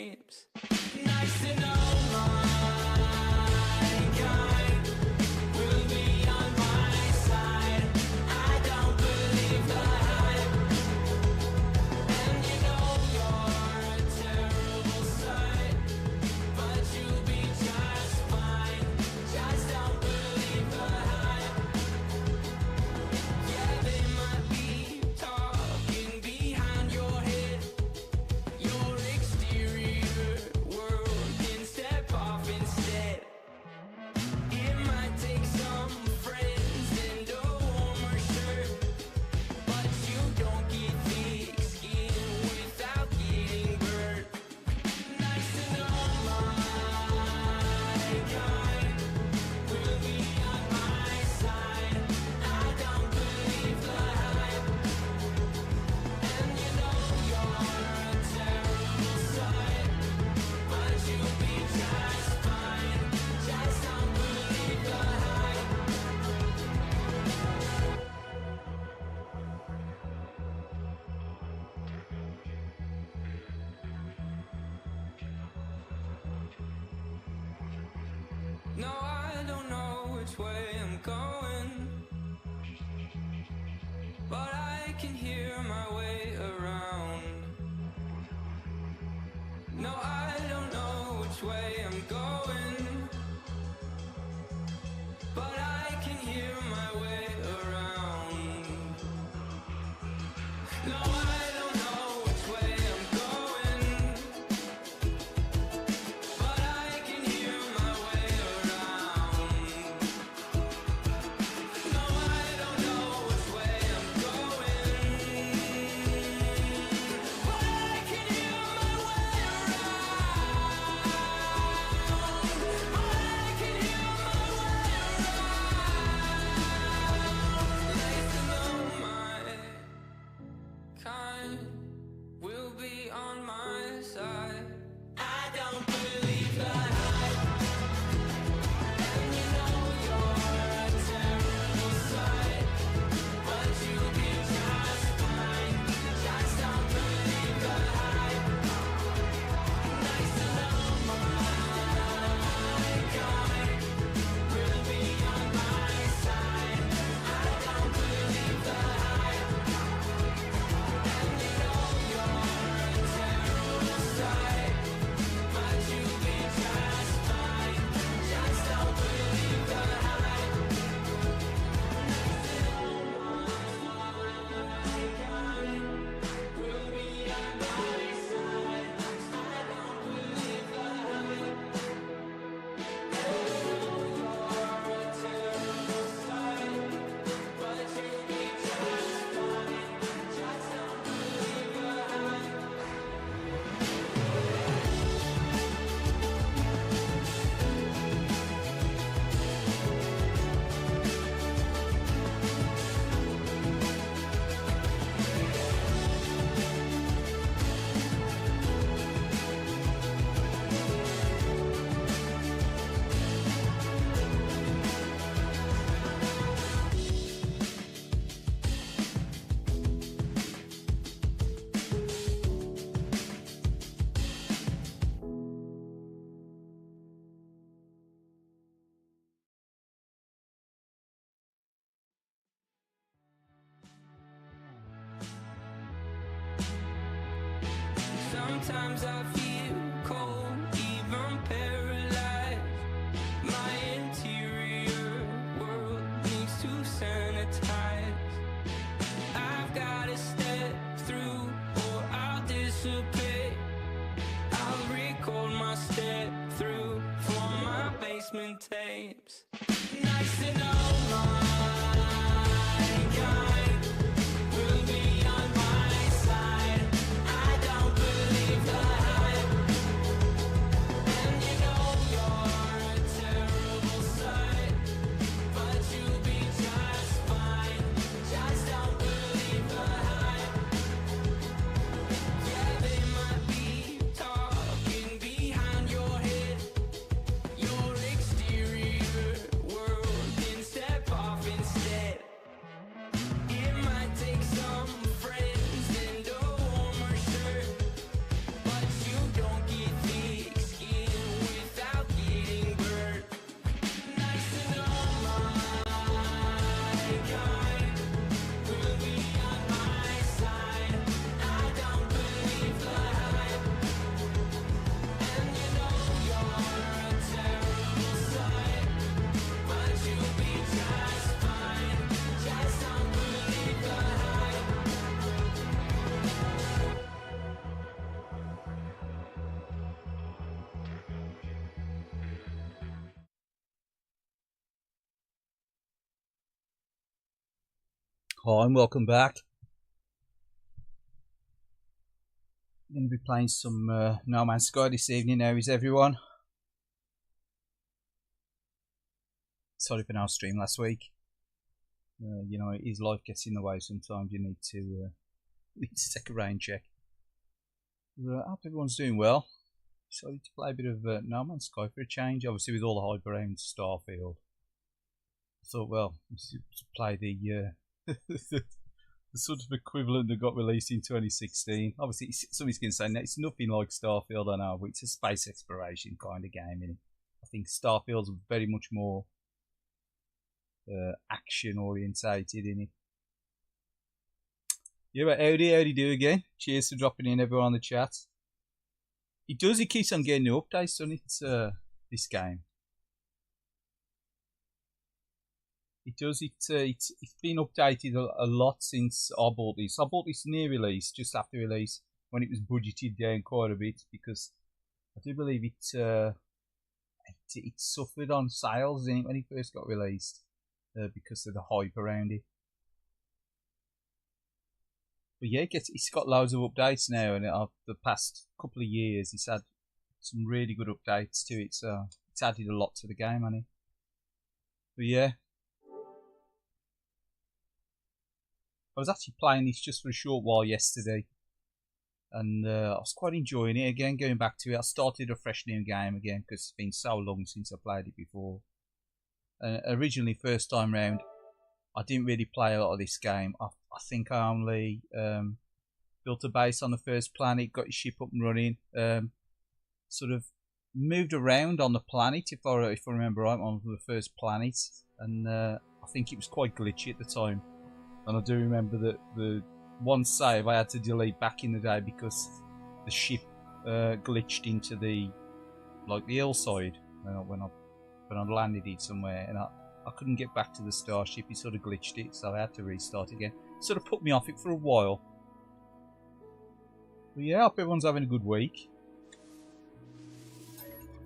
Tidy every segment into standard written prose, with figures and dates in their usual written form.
tapes. Nice to know my kind will be on my side. I don't believe the hype, and you know you're a terrible sight, but you'll be just fine. Just don't believe the hype. Yeah, they might be talking behind your head. Your exterior world can step off instead. It might take some friends and a warmer shirt, but you don't get thick skin without getting burnt. Nice to know my kind will be on my side. I don't believe the hype, and you know you're a terrible sight, but you'll be just fine. Just don't believe the hype. No, I don't know which way I'm going, but I can hear my way around. No, I don't know which way I'm going, but I can hear my way around. No, I don't know which way I'm going, but I can hear my way around. No, I don't know which way I'm going, but I can hear my way around. But I can hear my way around. Nice to know my kind will be on my side. I don't believe the hype, and you know you're a terrible sight, but you'll be just fine. Just don't believe the hype. Nice to know my kind will be on my side. I don't believe the hype, and you know you're a terrible sight, but you'll be just fine. Just don't believe the hype. Will be on my side. I don't believe the hype. You're a terrible sight, but you'll be just fine. Just don't believe the hype. Sometimes I feel cold, even paralyzed. My interior world needs to sanitize. I've gotta step through or I'll dissipate. I'll record my step through for my basement tapes. Nice to know my kind will be on my side. I don't believe the hype, and you know you're a terrible sight, but you'll be just fine. Just don't believe the hype. Yeah, they might be talking behind your head. Your exterior world can step off instead. Hi and welcome back. I'm going to be playing some No Man's Sky this evening. How is everyone? Sorry for no stream last week. You know, his life gets in the way sometimes. You need to take a rain check. I hope everyone's doing well. Decided to play a bit of No Man's Sky for a change. Obviously with all the hype around Starfield, I thought, well, let's play the the sort of equivalent that got released in 2016. Obviously, somebody's going to say, no, it's nothing like Starfield, I know, but it's a space exploration kind of game, isn't it? I think Starfield's very much more action orientated, isn't it? Yeah, but howdy do again. Cheers for dropping in, everyone on the chat. It keeps on getting new updates on it, this game. It does. It's been updated a lot since I bought this. I bought this near release, just after release, when it was budgeted down quite a bit, because I do believe it suffered on sales, didn't it, when it first got released, because of the hype around it. But yeah, it's got loads of updates now, and the past couple of years, it's had some really good updates to it. So it's added a lot to the game, hasn't it? But yeah. I was actually playing this just for a short while yesterday, and I was quite enjoying it again, going back to it. I started a fresh new game again because it's been so long since I played it before. Originally, first time round, I didn't really play a lot of this game. I think I only built a base on the first planet, got your ship up and running, sort of moved around on the planet, if I remember right, on the first planet, and I think it was quite glitchy at the time. And I do remember that the one save I had to delete back in the day because the ship glitched into the hillside when I landed it somewhere, and I couldn't get back to the starship. It sort of glitched it, so I had to restart again. Sort of put me off it for a while. But yeah, I hope everyone's having a good week.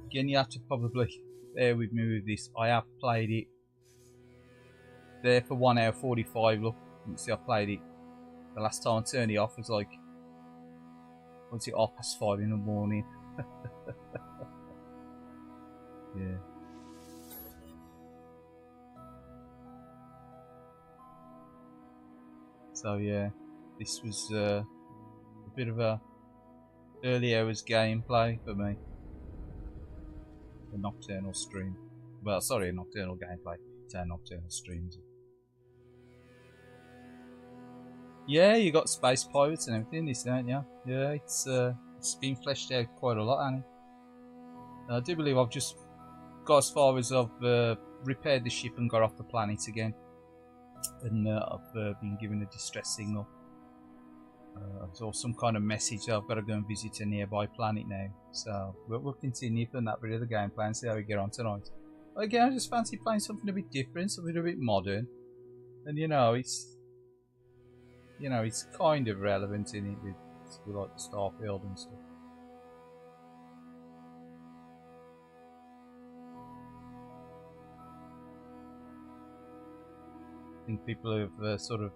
Again, you have to probably bear with me with this. I have played it there for 1 hour 45. Look, you can see I played it. The last time I turned it off was like, was it 5:30 in the morning? Yeah. So yeah, this was a bit of a early hours gameplay for me. A nocturnal stream. Well, sorry, a nocturnal gameplay. It's our nocturnal streams. Yeah, you got space pirates and everything, this, don't you? Yeah, it's been fleshed out quite a lot, hasn't it? I do believe I've just got as far as I've repaired the ship and got off the planet again, and I've been given a distress signal. I saw some kind of message that I've got to go and visit a nearby planet now. So we'll continue from that bit of the gameplay and see how we get on tonight. Again, I just fancy playing something a bit different, something a bit modern, and it's kind of relevant in it with like the Starfield and stuff. I think people have sort of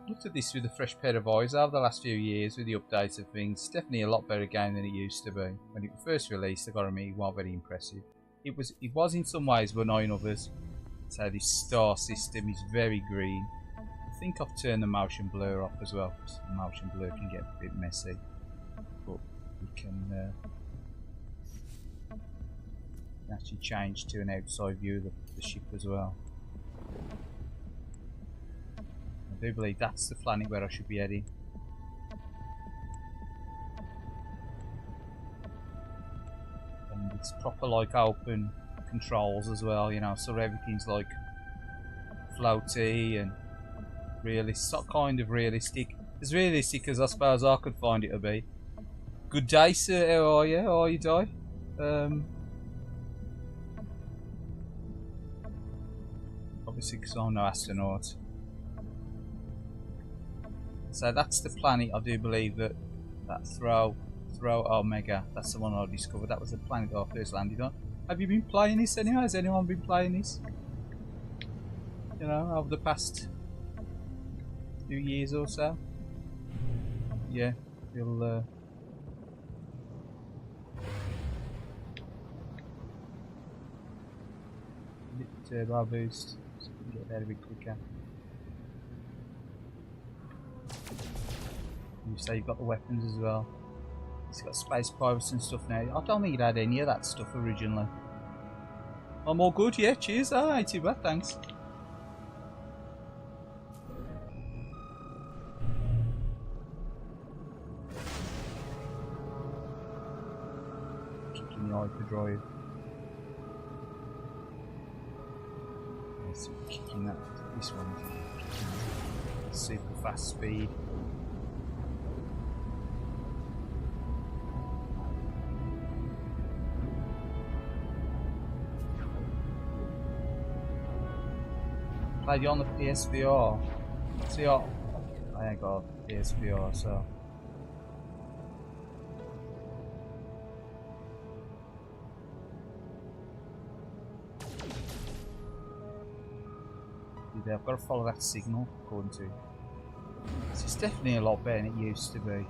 looked at this with a fresh pair of eyes over the last few years with the updates of things. It's definitely a lot better game than it used to be. When it was first released, I got to admit, it wasn't very impressive. It was in some ways, but not in others. So this star system is very green. I think I've turned the motion blur off as well, because the motion blur can get a bit messy. But we can actually change to an outside view of the ship as well. I do believe that's the planet where I should be heading. And it's proper like open controls as well, you know, so everything's like floaty and realistic, kind of realistic. As realistic as I suppose I could find it to be. Good day, sir. How are you? How are you, Di? Obviously, because I'm no astronaut. So that's the planet. I do believe that throw Omega. That's the one I discovered. That was the planet I first landed on. Have you been playing this anyway? Has anyone been playing this? You know, over the past few years or so. Yeah, we'll bit turbo boost, so we can get there a bit quicker. You say you've got the weapons as well. It's got space pirates and stuff now. I don't think it had any of that stuff originally. I'm all good, yeah, cheers. Oh, ain't too bad, thanks. Kicking the hyperdrive. Yes, kicking that. This one. Super fast speed. Played you on the PSVR. See, I ain't got PSVR, so. Yeah, I've got to follow that signal, according to. It's definitely a lot better than it used to be.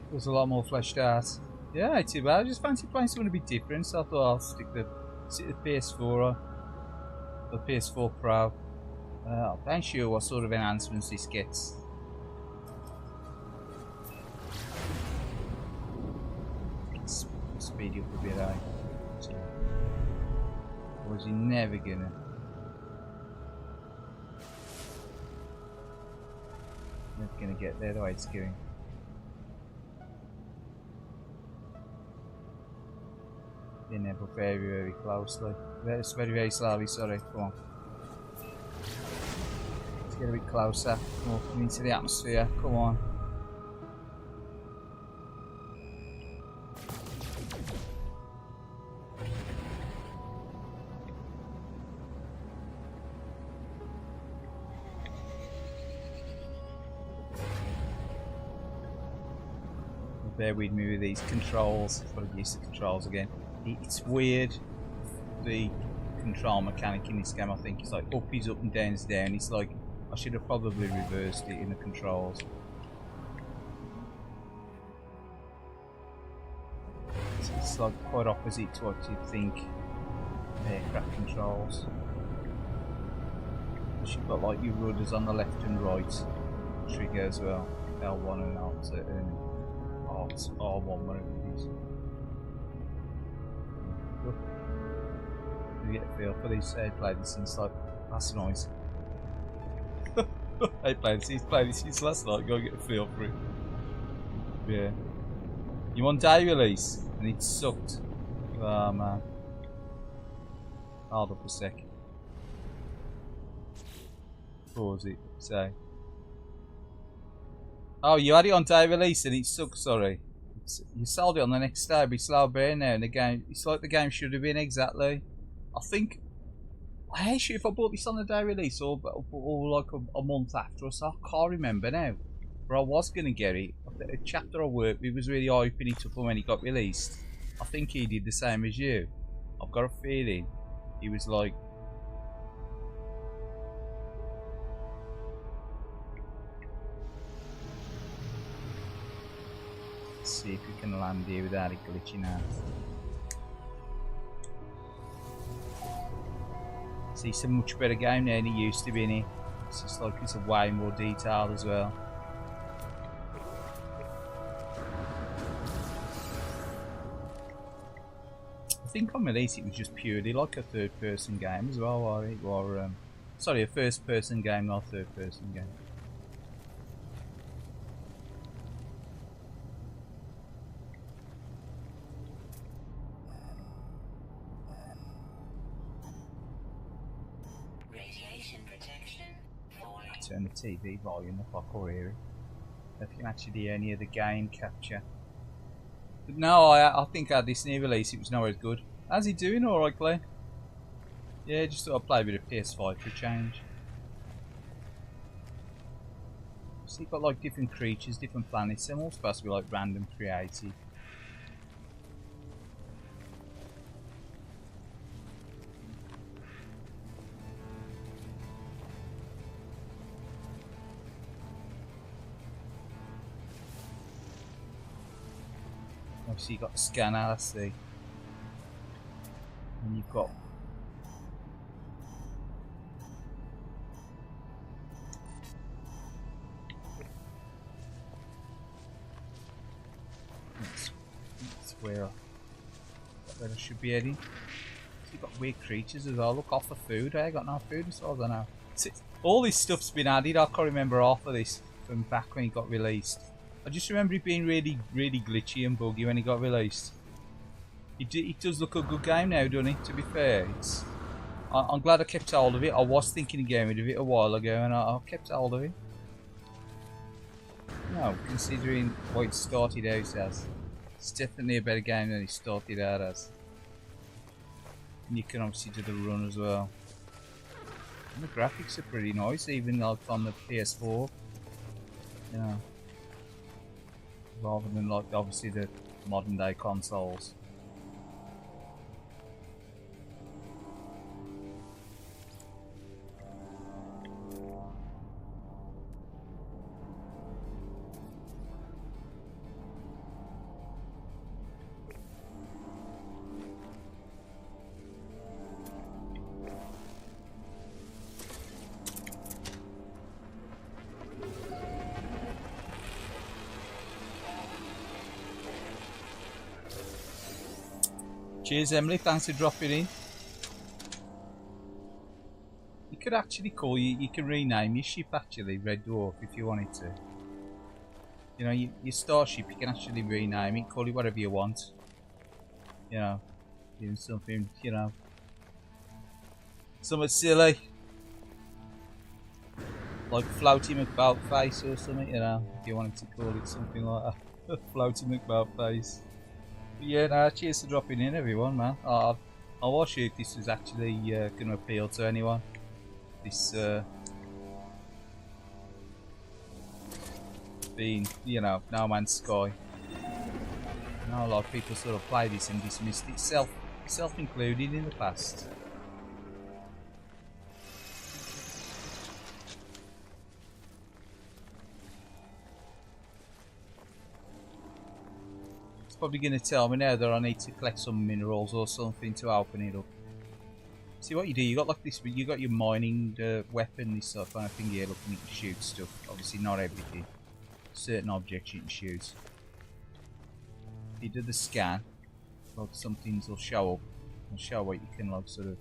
It was a lot more fleshed out. Yeah, ain't too bad. I just fancy playing something a bit different, so I thought I'll stick the PS4 on, the PS4 Pro. I ain't sure what sort of enhancements this gets. Speed you up a bit, eh? So, or was he never gonna? Never gonna get there the way it's going. In there, but very, very closely. It's very, very slowly, sorry. Come on. Let's get a bit closer. Come on, into the atmosphere. Come on. Bear with me with these controls. I've got to get used to controls again. It's weird, the control mechanic in this game. I think it's like up is up and down is down. It's like I should have probably reversed it in the controls. It's like quite opposite to what you think aircraft controls. You've got like your rudders on the left and right, trigger as well, L1 and L2 and R1, whatever it is. You get a feel for these. I played this since like last night. I played this since last night. Go get a feel for it. Yeah. You want day release and it sucked. Oh man. Hold up a sec. What was it? Say. Oh, you had it on day release and it sucked. Sorry. You sold it on the next day, but it's slow burn now, and the game. It's like the game should have been exactly. I think. I ain't sure if I bought this on the day release or like a month after or so. I can't remember now. But I was gonna get it. A chap that I worked with was really hyping it up when he got released. I think he did the same as you. I've got a feeling he was like. Let's see if we can land here without it glitching out. See, it's a much better game now than it used to be in it. It's just like it's a way more detailed as well. I think on release it was just purely like a third-person game as well, or sorry, a first-person game, not a third-person game. Turn the TV volume up, I can hear it. If you can actually hear any of the game capture. But no, I think I had this new release, it was nowhere as good. How's he doing? Alright, Clay? Yeah, just thought I'd play a bit of PS5 for a change. So you've got like different creatures, different planets. They're all supposed to be like random created. Obviously you've got the scanner, I see. And you've got that's where I should be heading. So you've got weird creatures as well. Look, off the food, I got no food as well, I don't know. All this stuff's been added. I can't remember half of this from back when it got released. I just remember it being really glitchy and buggy when it got released. It does look a good game now, doesn't it? To be fair, I'm glad I kept hold of it. I was thinking of getting rid of it a while ago, and I kept hold of it. No, considering what it started out as, it's definitely a better game than it started out as. And you can obviously do the run as well. And the graphics are pretty nice, even like on the PS4. Yeah. Rather than like obviously the modern day consoles. Cheers Emily, thanks for dropping in. You could actually call you can rename your ship actually, Red Dwarf, if you wanted to. You know, your starship, you can actually rename it, call it whatever you want. You know, even something, you know, something silly. Like Floaty McBoutface or something, you know, if you wanted to call it something like that. Floaty McBoutface. Yeah, no, cheers for dropping in everyone, man. I was sure if this was actually going to appeal to anyone. This being, you know, No Man's Sky. I know a lot of people sort of play this and dismissed it, self included in the past. Probably going to tell me now that I need to collect some minerals or something to open it up. See what you do, you got like this, you got your mining weapon, this sort of kind of thing here, looking at shoot stuff. Obviously not everything, certain objects you can shoot. If you do the scan, like some things will show up and show what you can like sort of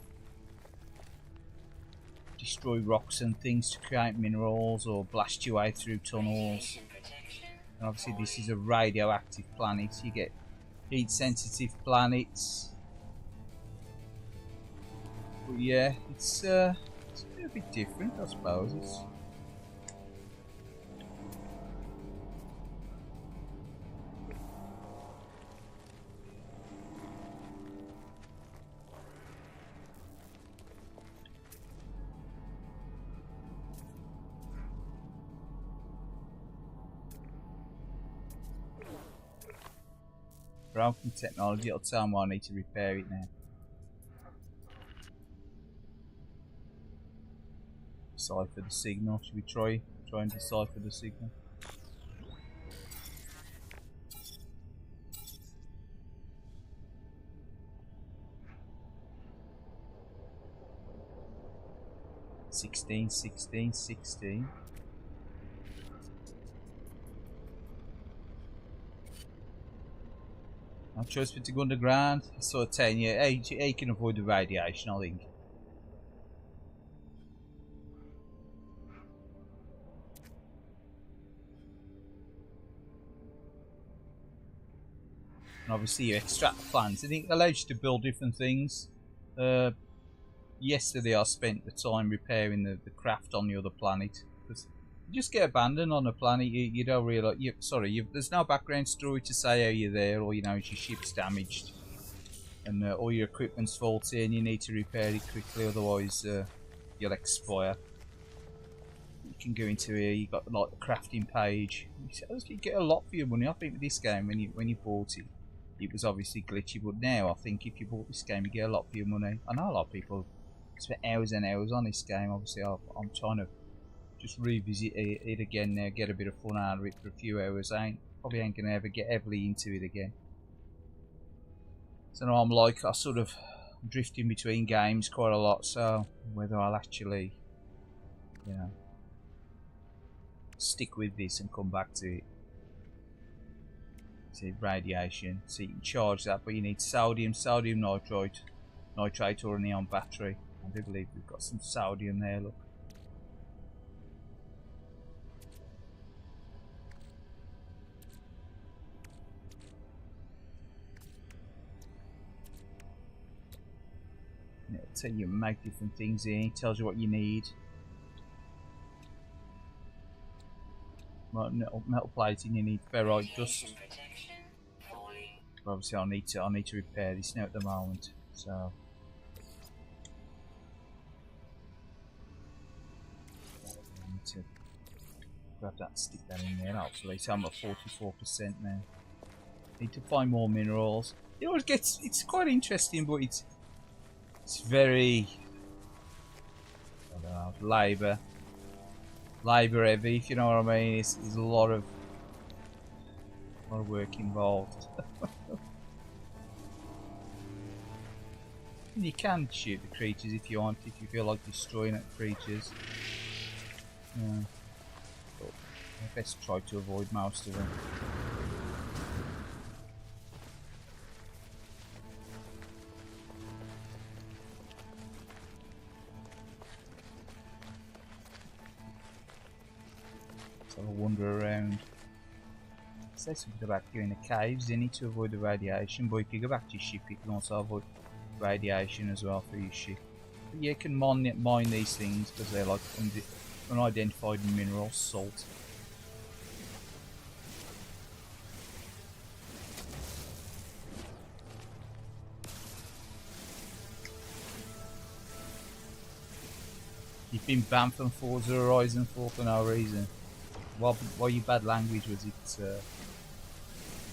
destroy rocks and things to create minerals or blast your way through tunnels. And obviously this is a radioactive planet, so you get heat sensitive planets. But yeah, it's a bit different I suppose. It's broken technology, it'll tell me I need to repair it now. Decipher the signal. Should we try and decipher the signal? $16. No choice but to go underground. So 10, yeah, you can avoid the radiation, I think. And obviously you extract the plants. I think it allows you to build different things. Yesterday I spent the time repairing the craft on the other planet. Because you just get abandoned on a planet, you don't realise, there's no background story to say how you're there, or you know, your ship's damaged. And all your equipment's faulty and you need to repair it quickly, otherwise you'll expire. You can go into here. You got like the crafting page. You get a lot for your money. I think with this game, when you bought it, it was obviously glitchy, but now I think if you bought this game, you get a lot for your money. I know a lot of people spend hours and hours on this game. Obviously, I'm trying to just revisit it again now, get a bit of fun out of it for a few hours. Probably ain't gonna ever get heavily into it again. So now I'm like, I sort of drifting between games quite a lot. So whether I'll actually, you know, stick with this and come back to it. See, radiation. So you can charge that, but you need sodium nitrate or a neon battery. I do believe we've got some sodium there, look. It'll tell you make different things here. It tells you what you need. Right, metal plating, you need ferrite dust. Obviously, I need to repair this now at the moment. So I need to grab that and stick that in there. Hopefully, so I'm at 44% now. Need to find more minerals. You know, it's quite interesting, but it's very, I don't know, labour heavy, if you know what I mean. There's a lot of work involved. You can shoot the creatures if you want, if you feel like destroying the creatures. Yeah. But I best try to avoid most of them. So I'll wander around. It says something about going to caves. You need to avoid the radiation, but if you go back to your ship, you can also avoid radiation as well for your ship. But you can mine these things because they're like unidentified mineral salt. You've been banned from Forza Horizon 4 for no reason. Why your bad language was it,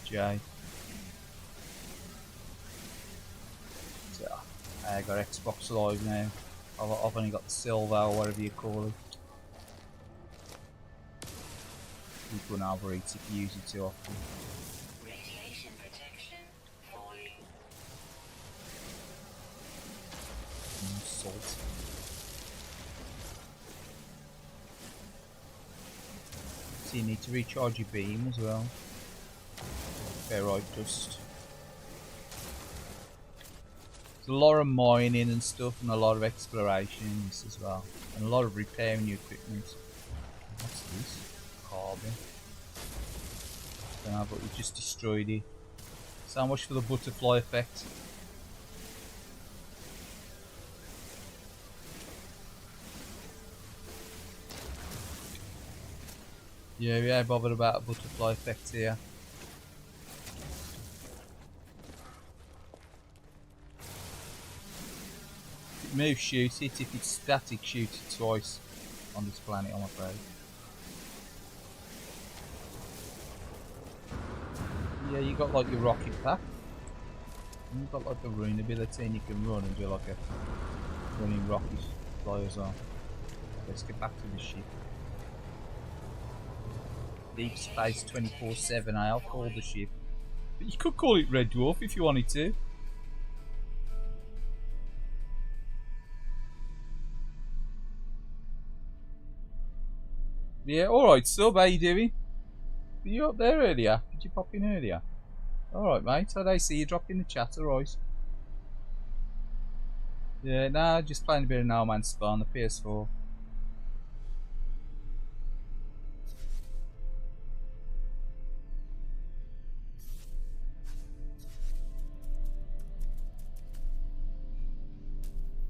Jay? So, I got Xbox Live now. I've only got the silver or whatever you call it. You couldn't overeat if you use it too often. Radiation protection falling. Salt. So you need to recharge your beam as well. Ferrite dust. There's a lot of mining and stuff, and a lot of explorations as well, and a lot of repairing your equipment. What's this? Carbon. Don't know, but we just destroyed it. So much for the butterfly effect. Yeah, we ain't bothered about a butterfly effect here. If it moves, shoot it. If it's static, shoot it twice on this planet, I'm afraid. Yeah, you got like your rocket pack. And you've got like the rune ability, and you can run and do like a running rocket fly as well. Let's get back to the ship. Deep space 24/7, I'll call the ship. But you could call it Red Dwarf if you wanted to. Yeah, alright sub, how you doing? Were you up there earlier? Did you pop in earlier? Alright mate, how'd I see you drop in the chat, alright? Yeah, nah, just playing a bit of No Man's Sky on the PS4.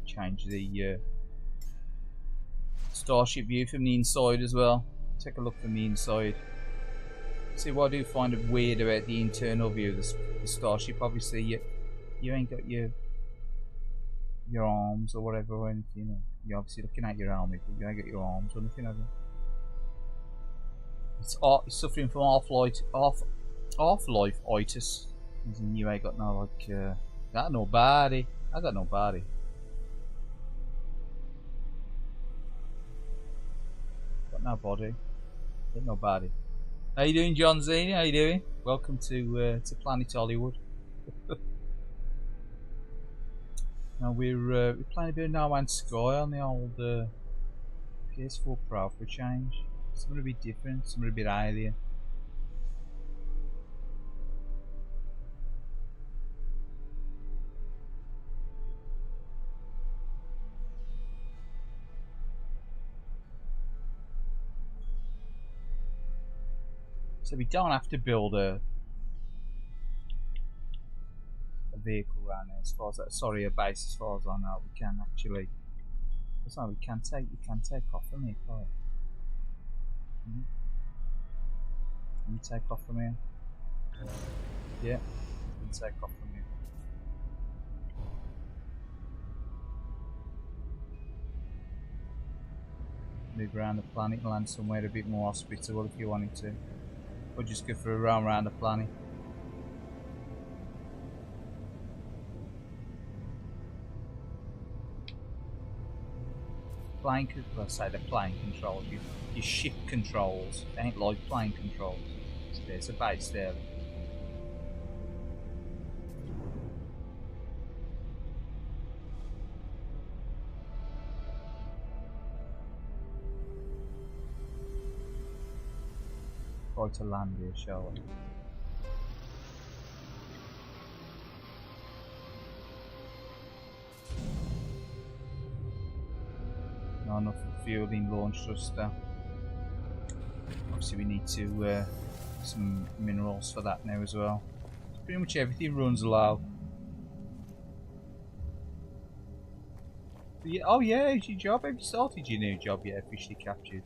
Change the starship view from the inside as well. Take a look from the inside. See, what I do find it weird about the internal view of the starship. Obviously, you ain't got your arms or whatever or anything. You're obviously looking at your helmet, but you ain't got your arms or anything, have you? It's suffering from half-life itis. And you ain't got no got no body. I got no body. Got no body. Got no body. How you doing, John Zini? How you doing? Welcome to Planet Hollywood. Now we're playing a bit of No Man's Sky on the old PS4 Pro for a change. Something a bit different, something a bit alien. So we don't have to build a vehicle around there as far as sorry, a base as far as I know. We can actually we can take off from here, can't we? Can we take off from here? Yeah, we can take off from here. Move around the planet and land somewhere a bit more hospitable if you wanted to. Or just go for a round around the planet. Let's say the plane controls, your ship controls, they ain't like plane controls. So there's a base there. Try to land here, shall we? Not enough fuel in launch thruster. Obviously we need to some minerals for that now as well. Pretty much everything runs low. Yeah, oh yeah, it's your job. Have you started your new job yet? Officially captured.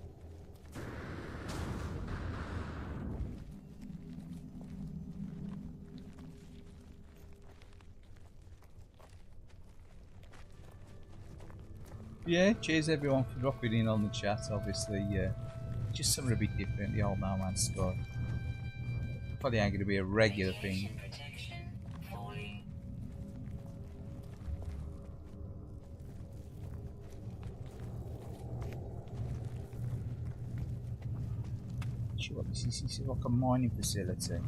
Yeah, cheers everyone for dropping in on the chat. Obviously, just something a bit different. The old No Man's Sky. Probably ain't going to be a regular thing. Sure, this is like a mining facility.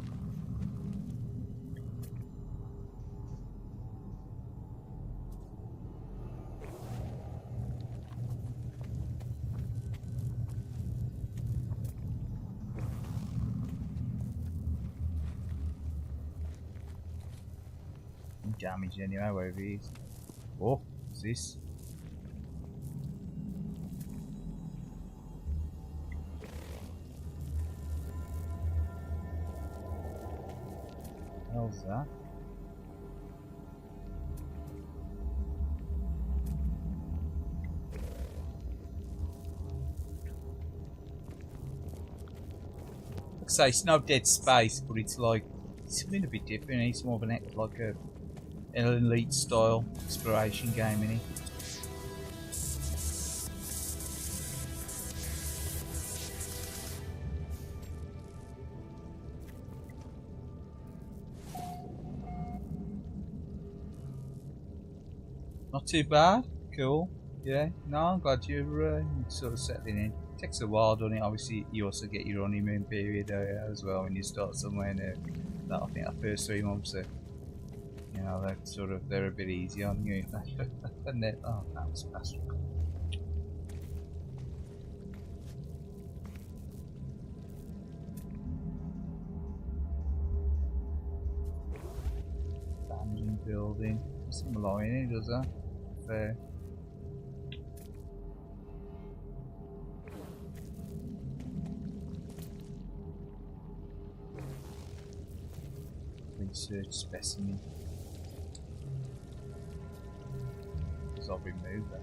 Damage anyway, wherever he is. Oh, what's this? What the hell's that? Like I say, it's no Dead Space, but it's like something a bit different. It's more of an like an elite style exploration game, innit? Not too bad. Cool. Yeah. No, I'm glad you're sort of settling in. It takes a while, doesn't it? Obviously, you also get your honeymoon period as well when you start somewhere new. That I think that first 3 months are, you know, they're a bit easy on you. And then, oh, that was fast. Abandoned building. Some line in, does that? Fair. Research specimen. Because I'll remove that.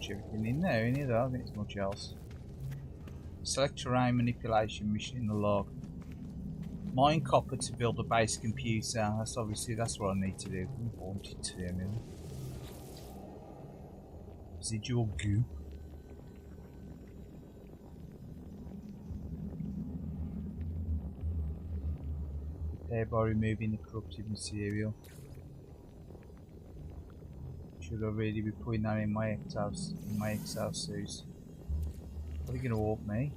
much everything in there, in here. I don't think there's much else. Select terrain manipulation mission in the log. Mine copper to build a base computer. That's obviously that's what I need to do. I want it to do, anyway. Residual goo. Repair by removing the corrupted material. Should I really be putting that in my exosuit? Are they going to warp me?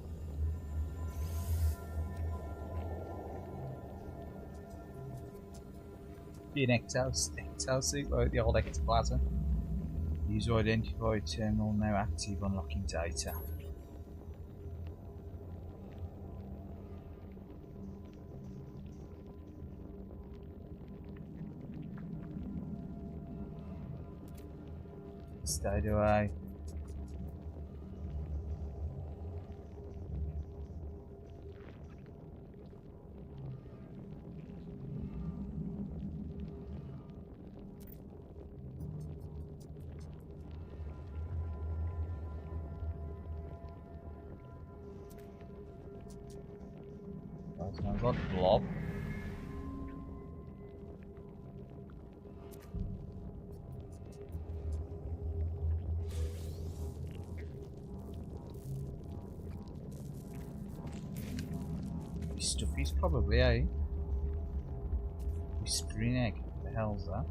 Be an exosuit like the old ectoplasm. User identified terminal now active, unlocking data. Stayed away. That sounds like a blob. Stuff is probably, eh? Whispering egg. What the hell's that?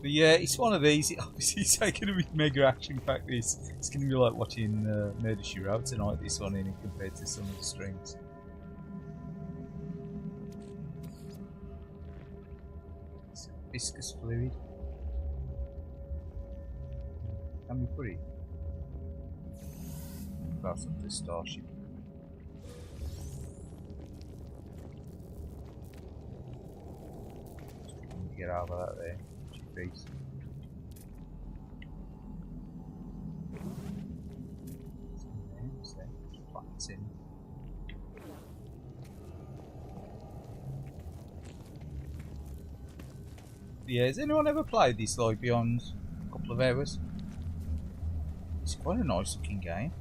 But yeah, it's one of these. Obviously, it's going to be mega action packed. It's going to be like watching Murder She Wrote tonight. This one, in compared to some of the streams. It's viscous fluid. Can we put it? That's up the starship. Get out of that there. Face. Yeah, has anyone ever played this like beyond a couple of hours? It's quite a nice looking game.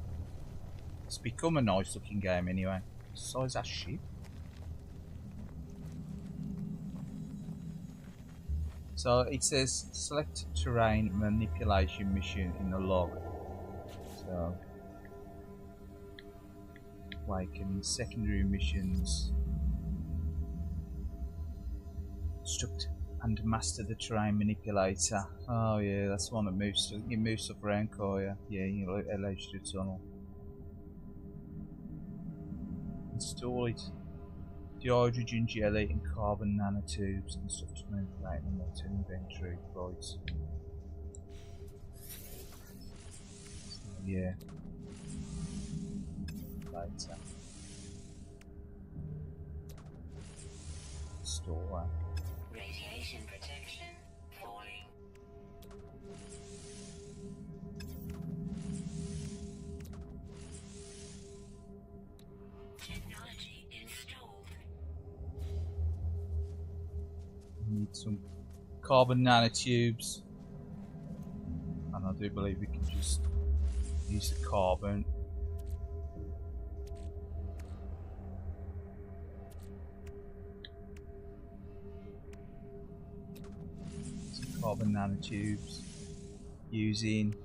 It's become a nice looking game anyway. Size that ship. So it says select terrain manipulation mission in the log. So awakening secondary missions. Instruct and master the terrain manipulator. Oh yeah, that's one that moves. You move stuff around, car. Yeah, you allows you to tunnel. Install it. The hydrogen jelly and carbon nanotubes and stuff to manipulate them into inventory. Right. So, yeah. Later. Store that. Radiation protection falling. Technology installed. Need some carbon nanotubes, and I do believe we can just use the carbon. Some carbon nanotubes using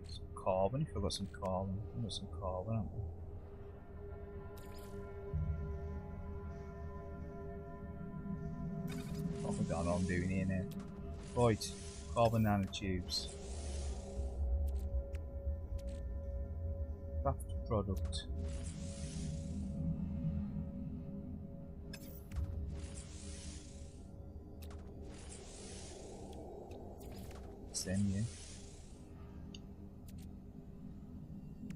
some carbon. If I've got some carbon, I've got some carbon, haven't I? I don't know what I'm doing here now. Right, carbon nanotubes. Craft product. Then, yeah.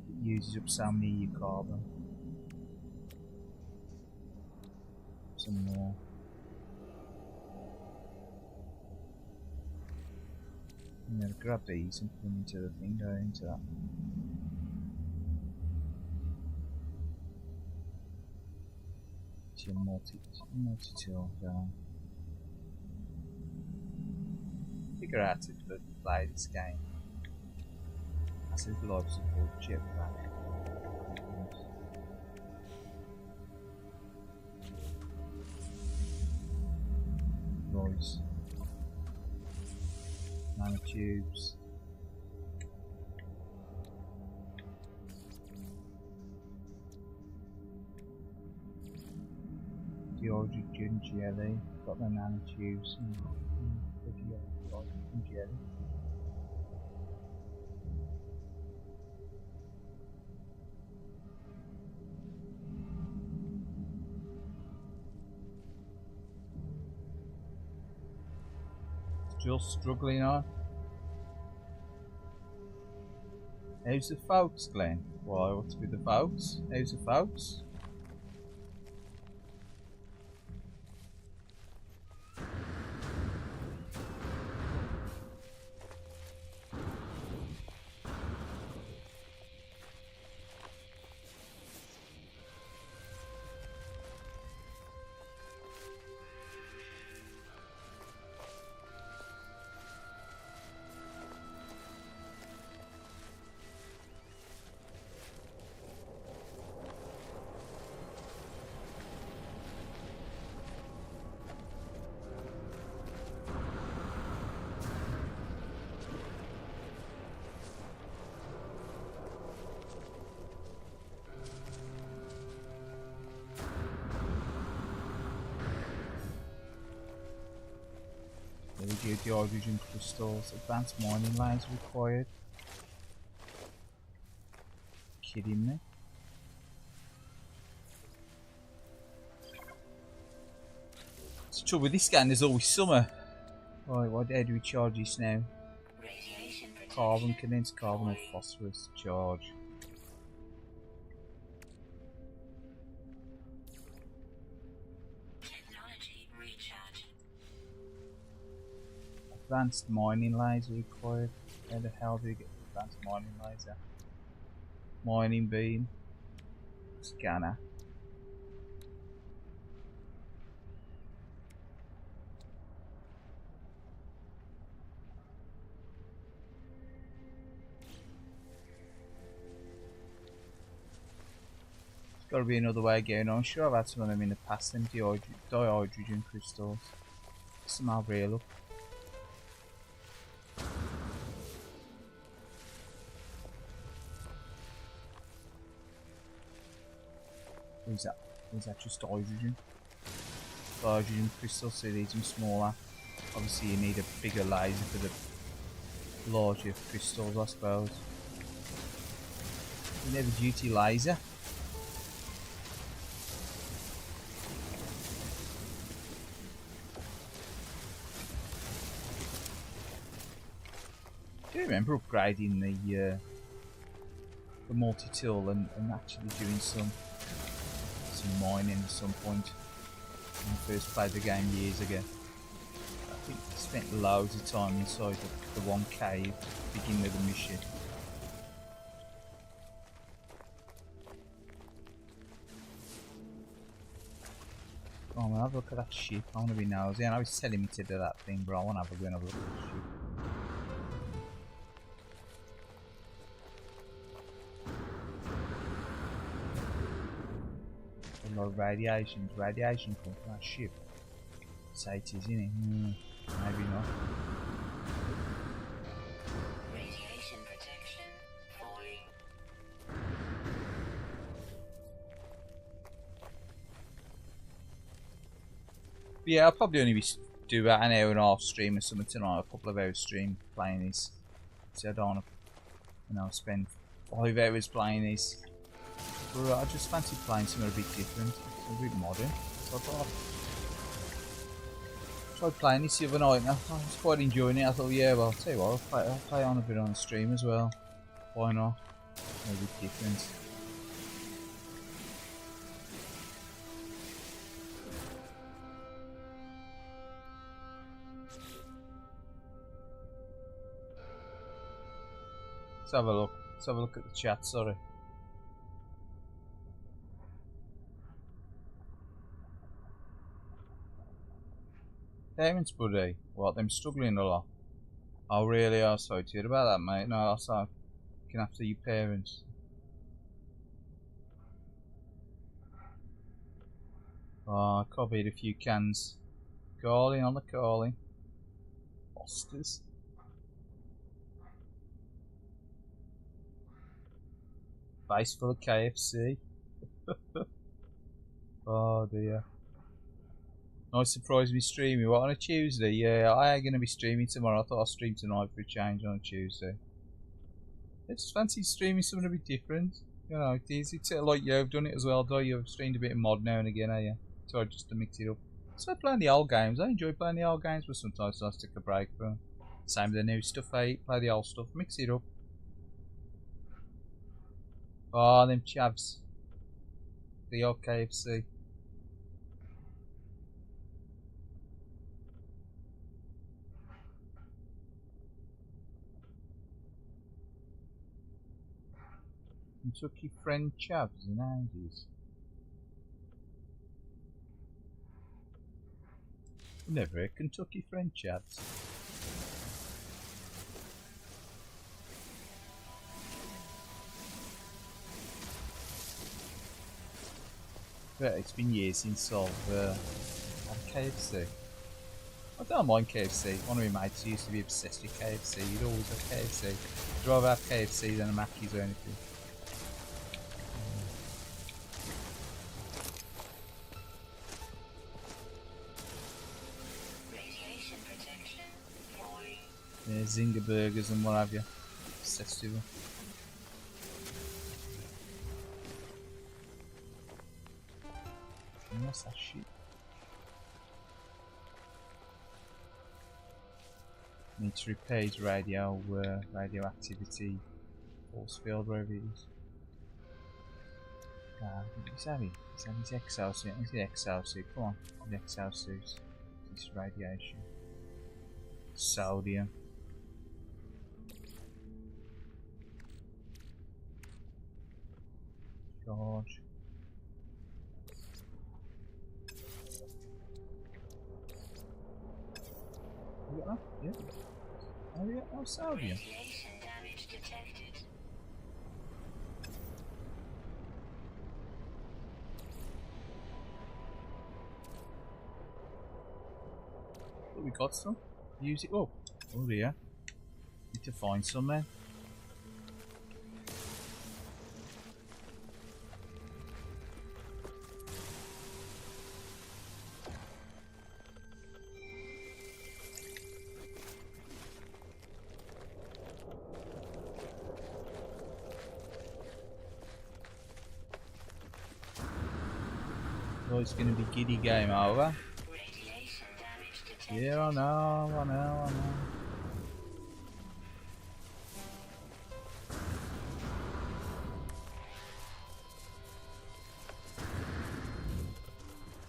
It uses up so many of your carbon. Some more. I'm gonna grab these and put them into the thing, go into that. Get your multi-tool down. Figure out to bloody play this game. Massive life support jetpack. Noise. Nanotubes. Deoxygen jelly. Got the nanotubes. The deoxygen jelly. Still struggling on. How's the folks, Glenn? Why, what's with the folks? How's the folks? There we go, the hydrogen crystals. Advanced mining lines required. Kidding me? It's trouble with this game, there's always summer. Right, how do we charge this now? Radiation protection. Carbon, condensed carbon or phosphorus charge. Technology recharge. Advanced mining laser required. How the hell do we get advanced mining laser? Mining beam. Scanner. There's gotta be another way of going on. Sure, I've had some of them in the past, them dihydrogen crystals. Some have real up. Is that just hydrogen? The hydrogen crystals, so these are smaller. Obviously you need a bigger laser for the larger crystals, I suppose. You need a duty laser. Do you remember upgrading the multi-tool and actually doing some mining at some point when I first played the game years ago? I think I spent loads of time inside the one cave beginning of the mission. Oh man, have a look at that ship. I want to be nosy. I know he's telling me to do that thing, but I want to have a go and have a look at the ship. A lot of radiation comes from that ship. Say it is, isn't it? Maybe not. Radiation protection falling. But yeah, I'll probably only do about an hour and a half stream or something tonight, a couple of hours stream playing this. So I don't want to, spend 5 hours playing this. But I just fancy playing something a bit different, a bit modern. So I thought I tried playing this the other night and I was quite enjoying it. I thought, yeah, well, I'll tell you what, I'll play on a bit on the stream as well. Why not? A bit different. Let's have a look. Let's have a look at the chat, sorry. Parents, buddy. What, them struggling a lot? Oh, really? I'm sorry to hear about that, mate. No, I'll start looking after your parents. Oh, I copied a few cans. Calling on the calling. Fosters. Base full of KFC. Oh dear. Nice surprise me streaming. What, on a Tuesday? Yeah, I ain't going to be streaming tomorrow. I thought I'd stream tonight for a change on a Tuesday. I just fancy streaming something a bit different. You know, it's easy to, like you've done it as well, though. You've streamed a bit of mod now and again, have you? So just to mix it up. So playing the old games. I enjoy playing the old games, but sometimes I take a break from same with the new stuff. I play the old stuff, mix it up. Oh, them chavs. The old KFC. Kentucky Friend Chavs in Andes. Never had Kentucky Friend Chavs. But it's been years since I've had KFC. I don't mind KFC. One of my mates used to be obsessed with KFC. He'd always have KFC. I'd rather have KFC than a Mackey's or anything. Radiation protection falling. Yeah, Zinger burgers and what have you. Obsessed with them. What's that shit? Need to repair his radioactivity force field, wherever it is. He's having his exosuit. Where's the exosuit? Come on, the exosuit. This radiation. Sodium. Charge. You got that? Yeah. Oh yeah, oh sodium. Radiation damage detected. But we got some. Use it up. Oh dear. Need to find some then. Oh, it's gonna be giddy game over. Radiation damage detected. Yeah, I know.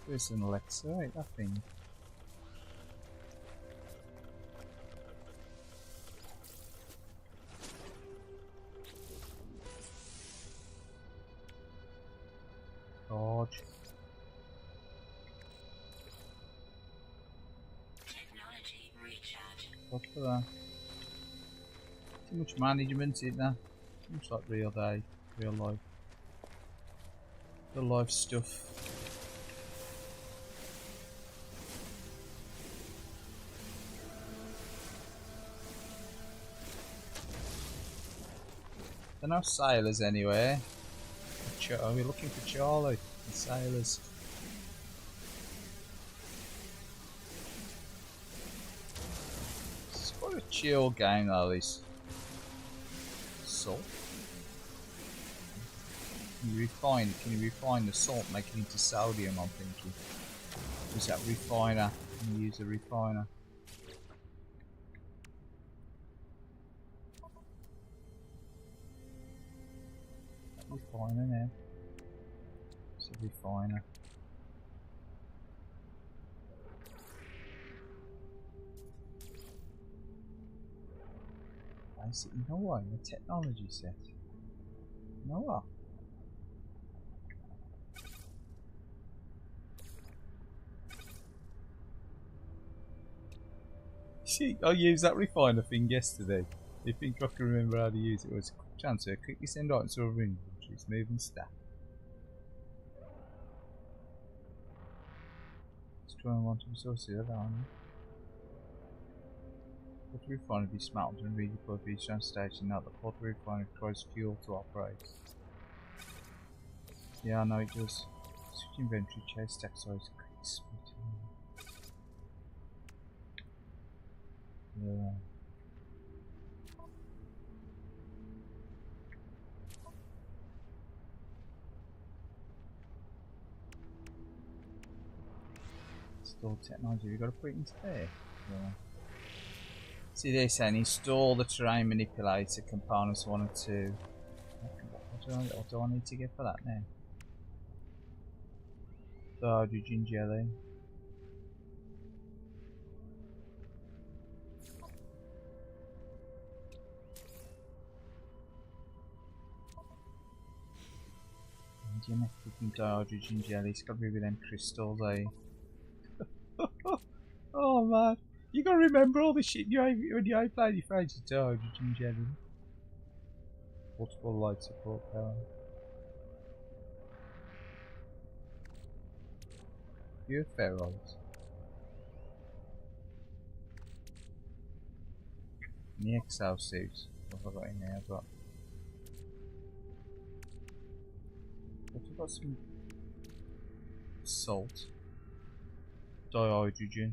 There's an Alexa, right, that thing. Charge. Technology recharge. What for that? Too much management in there. Too much like real life stuff. There are no sailors anywhere. We're looking for Charlie and sailors. It's quite a chill game though, this. Salt. Can you refine the salt, make it into sodium, I'm thinking. Use that refiner. Can you use a refiner? Refiner now. It's a refiner. Basic, you know what? The technology set. You know what? See, I used that refiner thing yesterday. You think I can remember how to use it? It was transfer, quickly send items to a ring, which is moving stack. Let's try and want to resource it, aren't we? Water refiner be smelted and redeployed for each station. Now the water refiner requires fuel to operate. Yeah, I know it does. Switch inventory, chase stack size, quick split. Yeah. Install technology, we've got to put it into there. Yeah. See, they're saying install the terrain manipulator components 1 and 2. What do I need to get for that now? The hydrogen jelly. Genetic into hydrogen jelly. It's got to be with them crystals, eh? Oh man, you gotta remember all the shit when you played your face into hydrogen jelly. Portable light support power. Pure ferroles. And the Excel suits. What have I got in there? I've got. I've got some salt. Dihydrogen.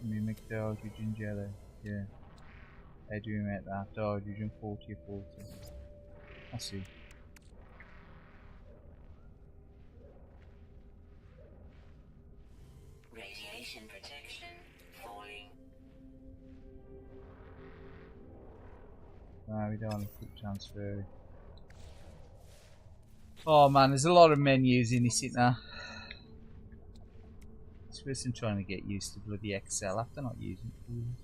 Mimic dihydrogen jelly. Yeah. How do we make that? Dihydrogen 40 or 40. I see. Radiation protection falling. No, we don't want to quick transfer. Oh man, there's a lot of menus in this, isn't there? This person trying to get used to bloody Excel after not using it for years.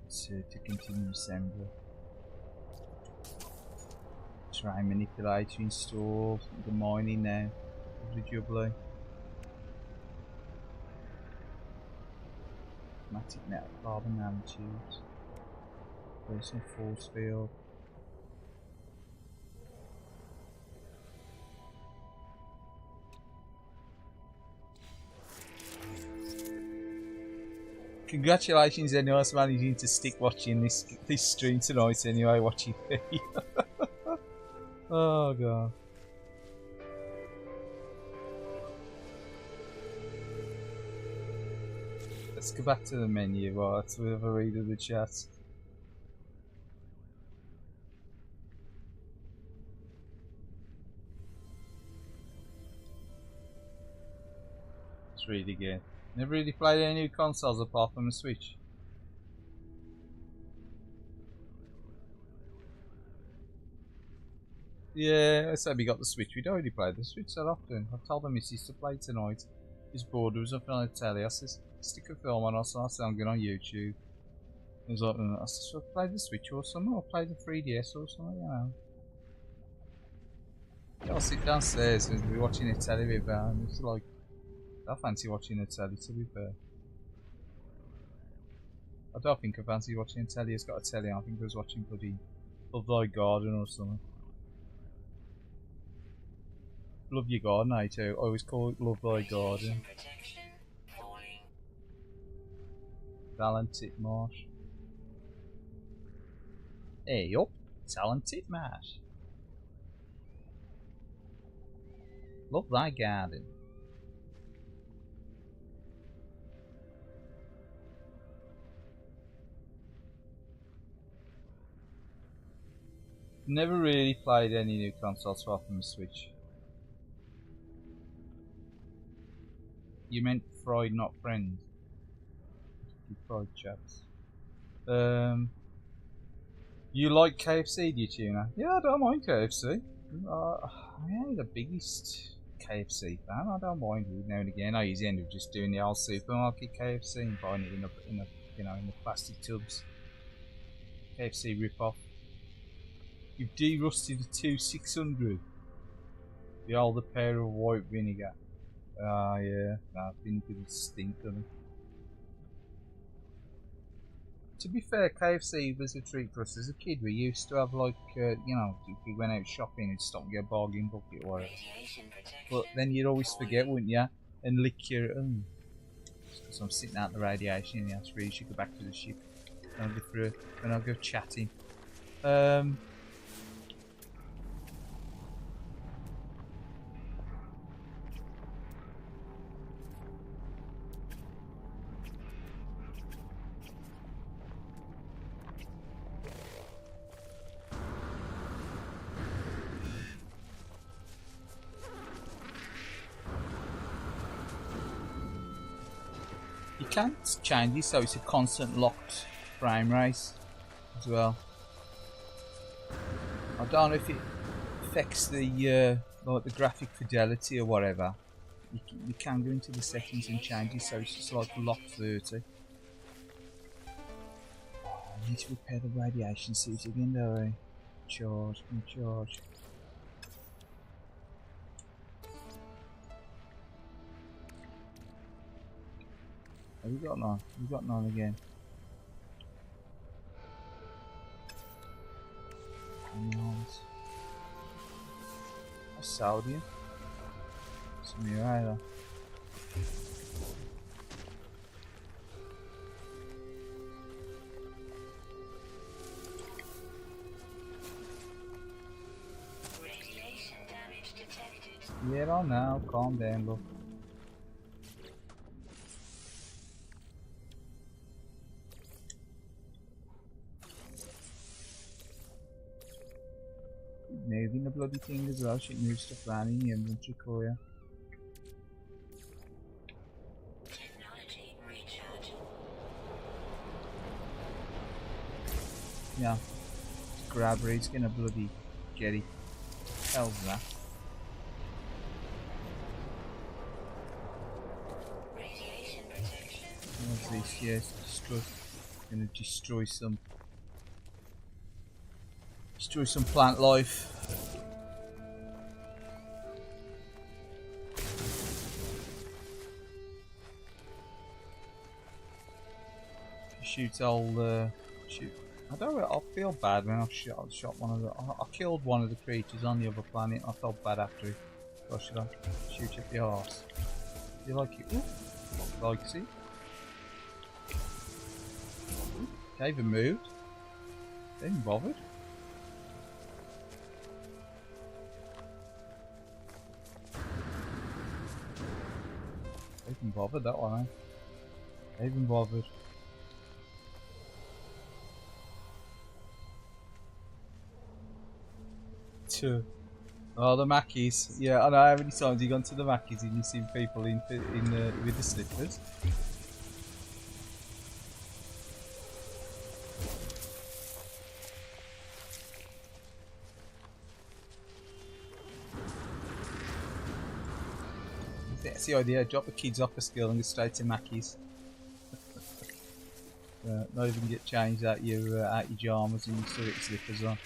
So to continue assembly. Try manipulator installed. The mining now. The jubilee. Automatic metal carbon nanotubes. Personal force field. Congratulations anyway, I managing to stick watching this stream tonight anyway, watching me. Oh god. Let's go back to the menu, right? Let's have a read of the chat. Let's read again. Never really played any new consoles apart from the Switch. Yeah, I said we got the Switch. We'd already played the Switch that often. I told the missus to play tonight. He's bored, there was nothing on the telly. I said, stick a film on, I said I'm going on YouTube. He was like, I said, should I play the Switch or something? Or play the 3DS or something, you know. Yeah, I'll sit downstairs and be watching the telly with her, and it's like, I fancy watching the telly, to be fair. I don't think I fancy watching the telly. It's got a telly on. I think I was watching bloody Love Thy Garden or something. Love Your Garden, I too. I always call it Love Thy Garden. Talented Marsh. Hey up, Talented Marsh. Love Thy Garden. Never really played any new consoles apart from the Switch. You meant fried, not friend. Fried chaps. You like KFC, do you, Tuna? Yeah, I don't mind KFC. I ain't the biggest KFC fan. I don't mind it now and again. I usually end up just doing the old supermarket KFC and buying it in the plastic tubs. KFC rip-off. You've derusted a 2600. The older pair of white vinegar. Ah, yeah. Nah, vinegar would stink, doesn't it? To be fair, KFC was a treat for us as a kid. We used to have like, you know, if we went out shopping, we'd stop and get a bargain bucket or whatever. But then you'd always forget, wouldn't you? And lick your, because I'm sitting out in the radiation in the house, really should go back to the ship. And I'll go through, and I'll go chatting. You can't change it so it's a constant locked frame rate as well. I don't know if it affects the like the graphic fidelity or whatever. You can go into the settings and change it so it's just like locked 30. Oh, I need to repair the radiation suit again, though. Charge and charge. Have you got none? You got none again. Onions. That's sodium. Some either. Radiation damage detected. Yeah, I know. Calm down, look. Moving the bloody thing as well, shit moves stuff around in the inventory core, yeah. Technology recharge. Yeah. Grab her, he's gonna bloody get it. Hell's that. Radiation protection. What's this? Yes, destroy. Gonna destroy some plant life. Shoot old shoot. I don't know, I feel bad when I shot one of the I killed one of the creatures on the other planet. I felt bad after it. Or should I shoot at the arse? You like it? Ooh, likes it. They even moved. They ain't bothered. They even bothered that one, eh? They even bothered. Two. Oh, the Mackies. Yeah, I know how many times you gone to the Mackies and you've seen people in with the slippers. That's the idea. Drop the kids off the school and go straight to Mackies. Not even get changed out your jammers and your civic slippers on.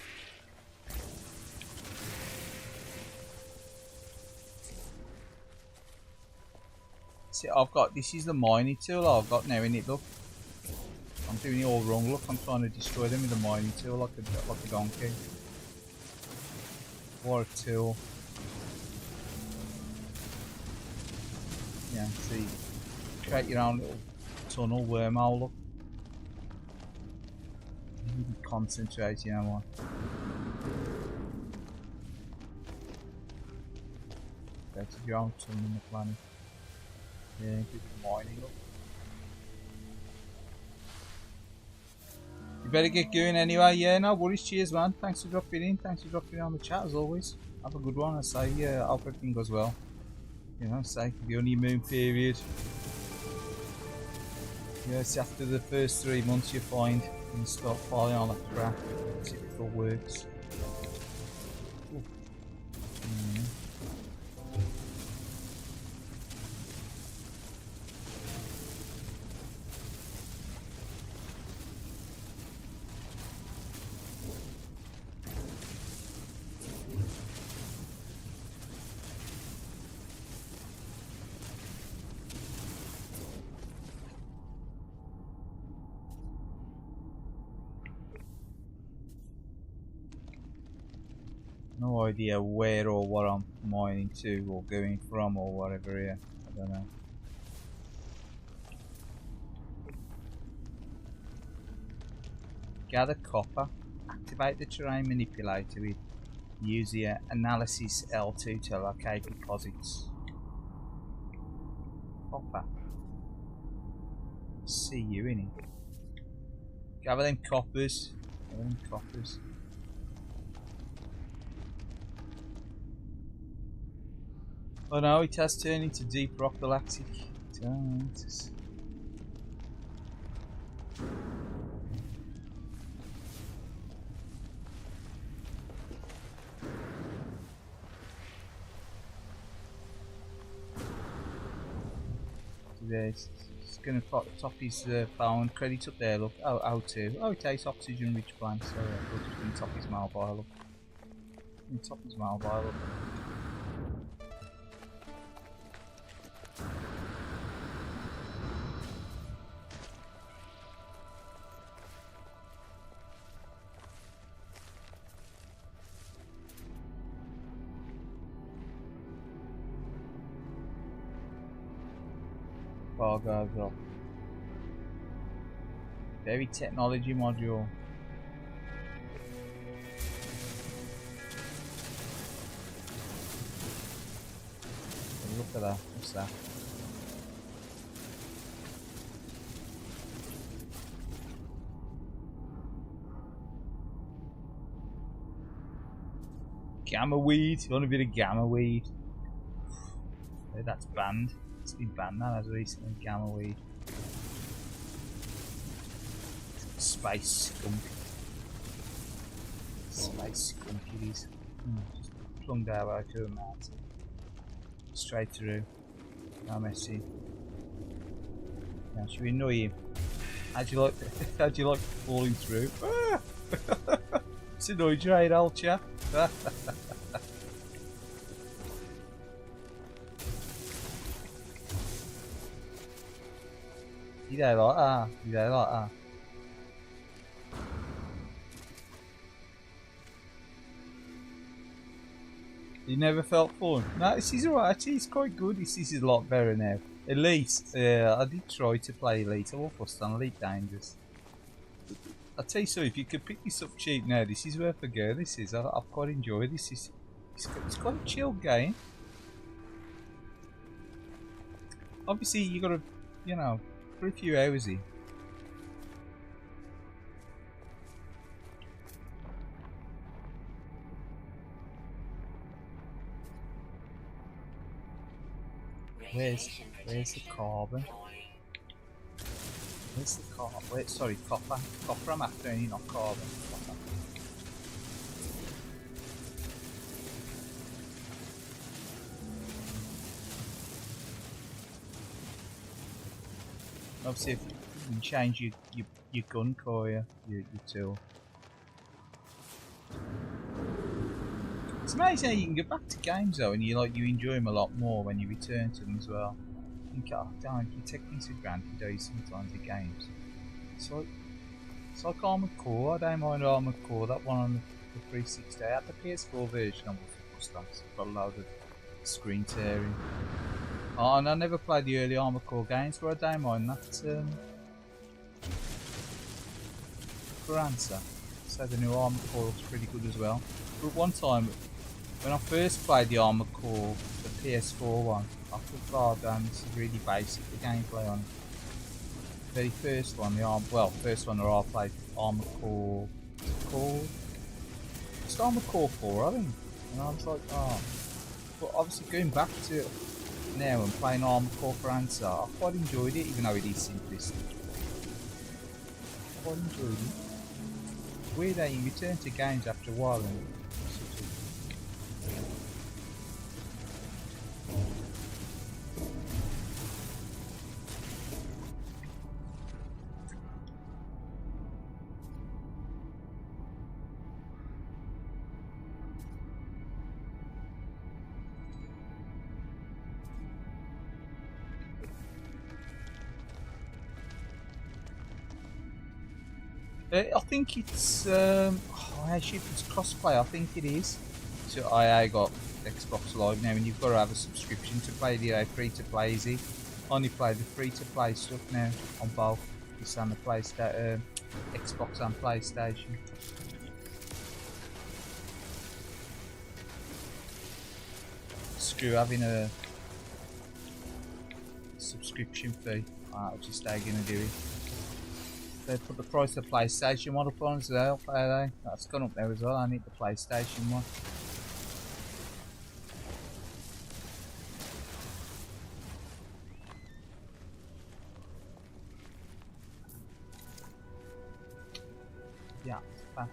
See, I've got this is the mining tool I've got now in it. Look, I'm doing it all wrong. Look, I'm trying to destroy them with the mining tool like a donkey. What a tool! Yeah, see, create your own little tunnel wormhole. Look, really concentrating on one. That's your own tunnel in the planet. Yeah, do the mining up. You better get going anyway. Yeah, no worries. Cheers, man. Thanks for dropping in. Thanks for dropping in on the chat as always. Have a good one. I say, I hope everything goes well. You know, say the honeymoon period. Yeah, it's after the first 3 months you find and start filing all that crap. See if it all works. Ooh. No idea where or what I'm mining to or going from or whatever here. I don't know. Gather copper. Activate the terrain manipulator with use the analysis L2 to locate deposits. Copper. See you in it. Gather them coppers. Gather them coppers. Oh no, it has turned into deep rock galactic. It's going to top his phone. Credits up there, look. Oh, O2. Oh, it takes oxygen rich plants. So we'll just going to top his mobile up. Top his mobile up. Bar goes up. Very technology module. Look at that. What's that? Gamma weed. You want a bit of gamma weed? Yeah, that's banned. It's been banned now as recently. Gamma weed. Space skunk. Space skunk it is. Just plunged out to a mat. Straight through. No messy. Now should we annoy him? How'd you like falling through? It's annoyed you, right, old chap? You don't like that? You don't like that? You never felt fun? No, this is alright, actually, it's quite good. This is a lot better now. Elite, I did try to play Elite. I was fussed on Elite Dangerous. I'll tell you so, if you could pick this up cheap now, this is worth a go. This is, I've quite enjoyed this. It's quite a chill game. Obviously, you got to, you know, for a few hours in. Where's the carbon? Where's the carbon? Wait, sorry, copper. Copper I'm after, only not carbon. Copper. Obviously, if you can change your gun core, your tool. It's amazing how you can get back to games though, and you enjoy them a lot more when you return to them as well. I think, oh damn, you take things for granted, though, sometimes in games. It's like Armored Core. I don't mind Armored Core. That one on the 360. I had the PS4 version. I'm also fussed. Got a load of screen tearing. Oh, and I never played the early Armored Core games, but I don't mind that. For answer, so the new Armored Core looks pretty good as well. But one time, when I first played the Armored Core, the PS4 one, I thought, oh damn, this is really basic, the gameplay on the very first one, first one that I played, Armored Core, what's it called? It's Armored Core 4, I think. And I was like, oh. But obviously going back to it now and playing Armored Core for answer, I quite enjoyed it, even though it is simplistic. I quite enjoyed it. Weird how you return to games after a while and I think it's actually if it's crossplay, I think it is. to IA got Xbox Live now, and you've got to have a subscription to play the free to play. Easy. Only play the free to play stuff now on both. It's on the PlayStation, Xbox and PlayStation. Screw having a subscription fee. Just how you gonna do it. They put the price of the PlayStation one up on as well, they? That's gone up there as well. I need the PlayStation one. Yeah, it's fine.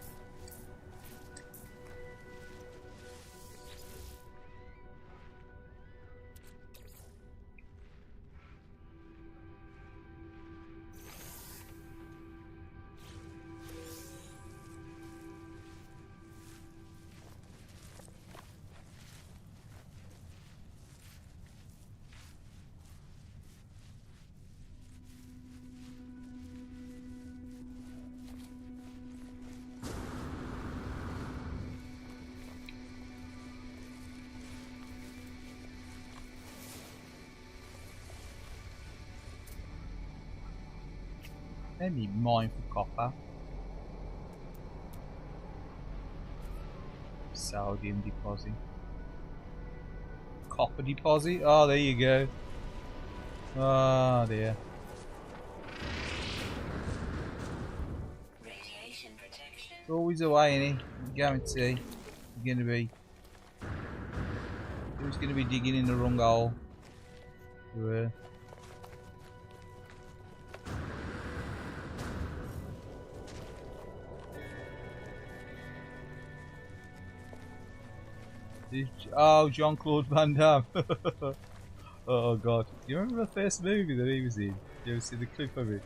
They need mine for copper. Sodium deposit. Copper deposit? Oh, there you go. Oh dear. Radiation protection. It's always a way, innit? Guarantee you're gonna be. Who's gonna be digging in the wrong hole? Yeah. Oh, Jean-Claude Van Damme. Oh god. Do you remember the first movie that he was in? You ever see the clip of it?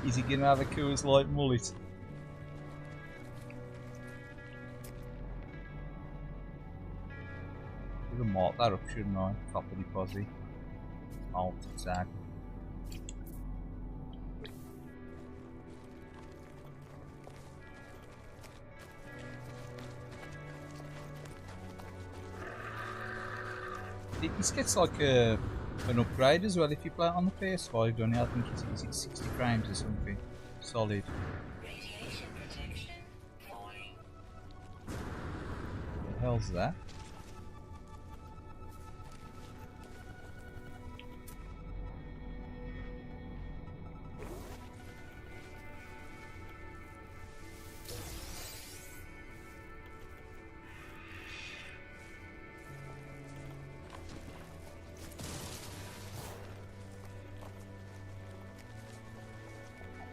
Is he gonna have a Coors Light mullet? I'm gonna mark that up, shouldn't I? Copper deposit. Alt tag. This gets like an upgrade as well if you play it on the PS5, don't you? I think it's 60 frames or something. Solid. Radiation protection falling. What the hell's that?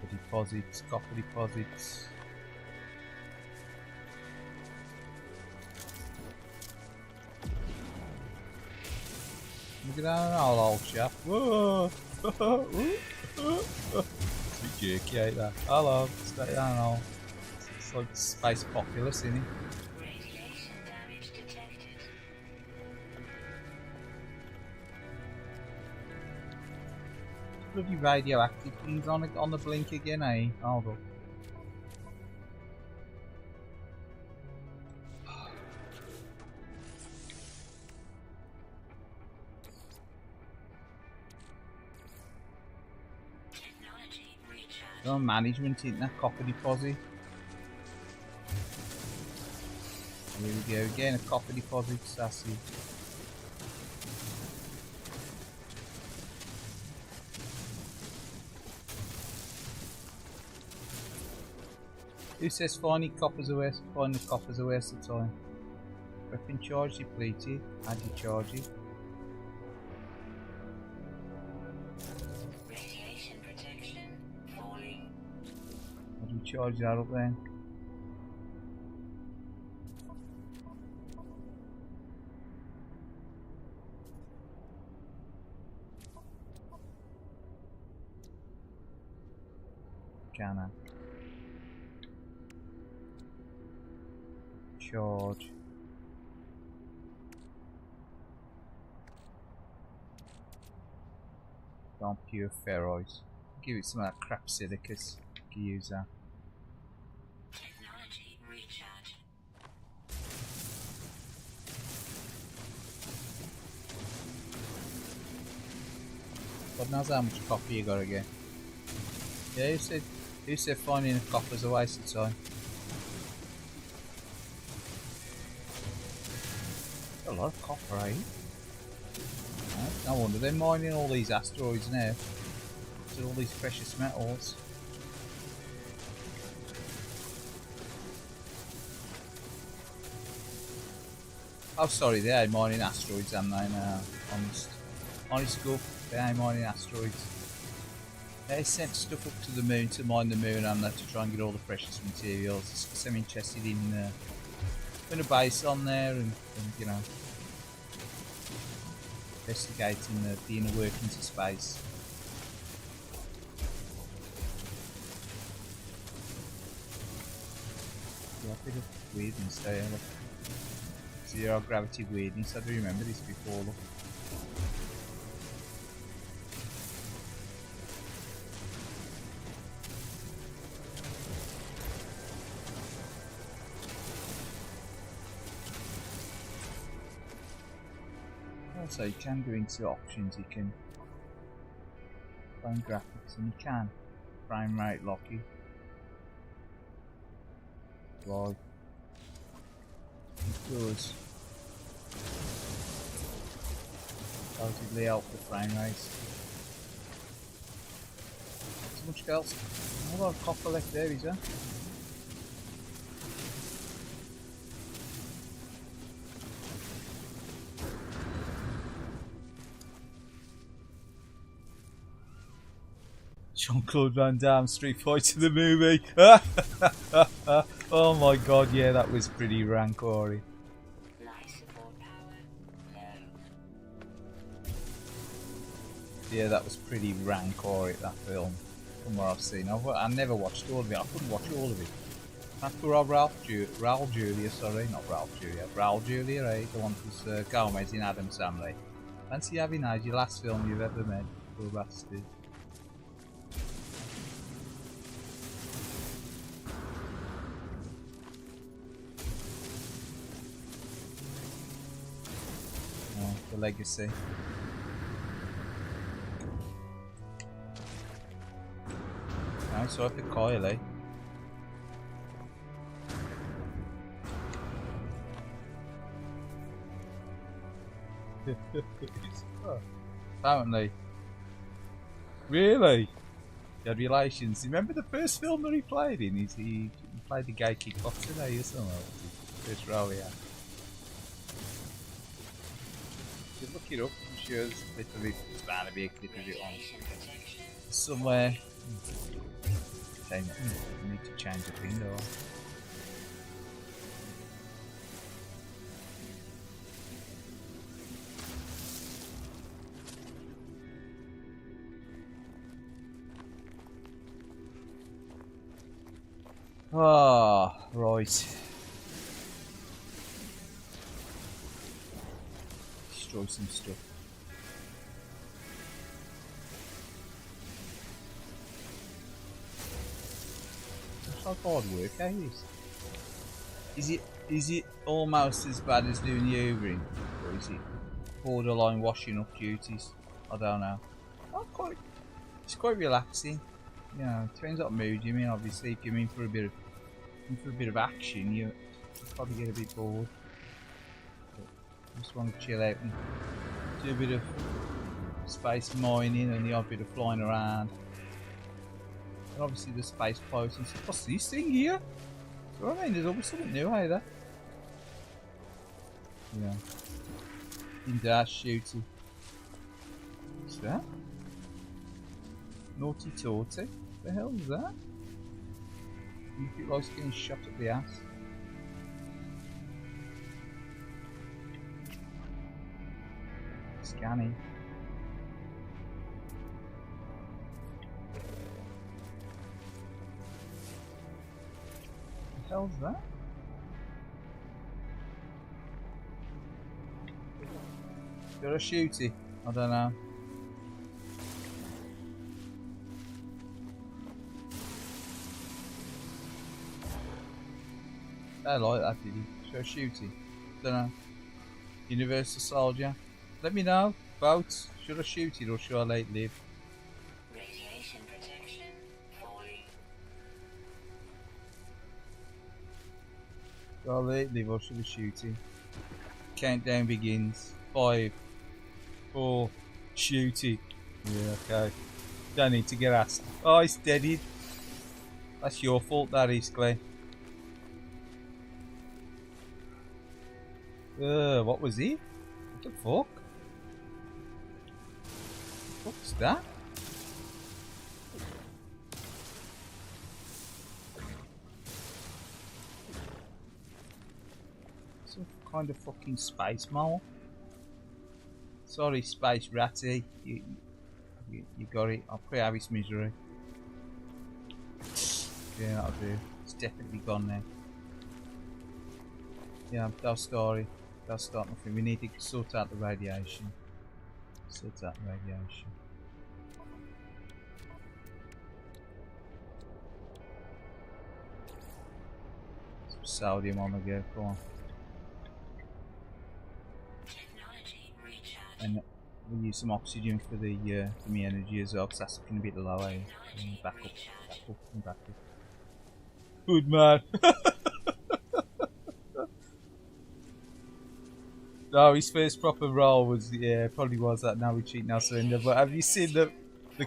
Deposits, copper deposits. Look at that old chap. Whoa! It's a bit jerky, ain't that? Hello, stay down, old. It's like space populace, isn't it? Radiation damage detected. Bloody radioactive things on the blink again, eh? Hold up. Technology recharge. No management in that copper deposit. Here we go again, a copper deposit, sassy. Who says finding coppers are waste? Finding coppers are waste of time. Weapon charge depleted. Add your charges. Radiation protection falling. How do we charge that up then? Scanner. Charge. on pure ferroid. Give it some of that crap silicas. Can use that. Technology recharge. God knows how much copper you gotta get. Yeah, who said finding a copper's a waste of time? Got a lot of copper, eh? No wonder they're mining all these asteroids now. To all these precious metals. Oh, sorry, they ain't mining asteroids, am they? No, honest go, they ain't mining asteroids. They sent stuff up to the moon to mine the moon, and to try and get all the precious materials. Because I'm interested in putting a base on there and you know, investigating the inner workings of space. Yeah, a bit of weirdness there. Look. Zero gravity weirdness. I do remember this before. Look. Also, you can go into options. You can find graphics, and you can frame rate lock it. Right. It does. Relatively help the frame rate. So much else. A lot of copper left there, is there? Jean-Claude Van Damme, Street Fighter the movie. Oh my god, yeah, that was pretty rank, Ori. Life support power low. Yeah, that was pretty rank, Ori, that film. From what I've seen. I never watched all of it. I couldn't watch all of it. After Raul Julia, sorry, not Raul Julia. Raul Julia, eh? The one who's Gomez in Adam's Family. Fancy having that as your last film you've ever made. Poor bastard. The legacy. Nice, so I have the Kaylied. Apparently. Really? He had relations. Remember the first film that he played in? He played the gay kickboxer there or something? First role he had. You look it up, I'm sure there's a clip of it. It's bound to be a clip of it on somewhere. Okay, I need to change the thing though. Ah, right. Destroy some stuff. That's like hard work, eh? Is it almost as bad as doing the hoovering, or is it borderline washing up duties? I don't know. It's quite relaxing. You know, it depends what mood you're in. Obviously, if you're in for a bit of action, you probably get a bit bored. But just want to chill out and do a bit of space mining and the odd bit of flying around. And obviously the space pilots and stuff. What's this thing here? So I mean, there's always something new either. Yeah. In-dash shooting. What's that? Naughty Torty? What the hell is that? You feel like getting shot at the ass. Scanning. What the hell's that? Is there a shooty? I don't know. I like that, did he? Should I shoot him? Dunno. Universal Soldier. Let me know. Vote. Should I shoot it or should I let it live? Radiation protection falling. Should I let it live or should I shoot it? Countdown begins. 5, 4, shoot it. Yeah, okay. Don't need to get asked. Oh, it's deaded. That's your fault, that is, Glenn. What was it? What the fuck? What's that? Some kind of fucking space mole. Sorry, Space Ratty. You got it. I'll pray out his misery. Yeah, that'll do. It's definitely gone now. Yeah, that story. That's start nothing. We need to sort out the radiation. Sort out the radiation. Some sodium on the go, come on. Technology recharge. And we'll use some oxygen for the energy as well, because that's looking a bit low. Eh? Back up, back up, and back up. Good man. No, his first proper role was, yeah, probably was that Now We Cheat, Now Surrender. But have you seen the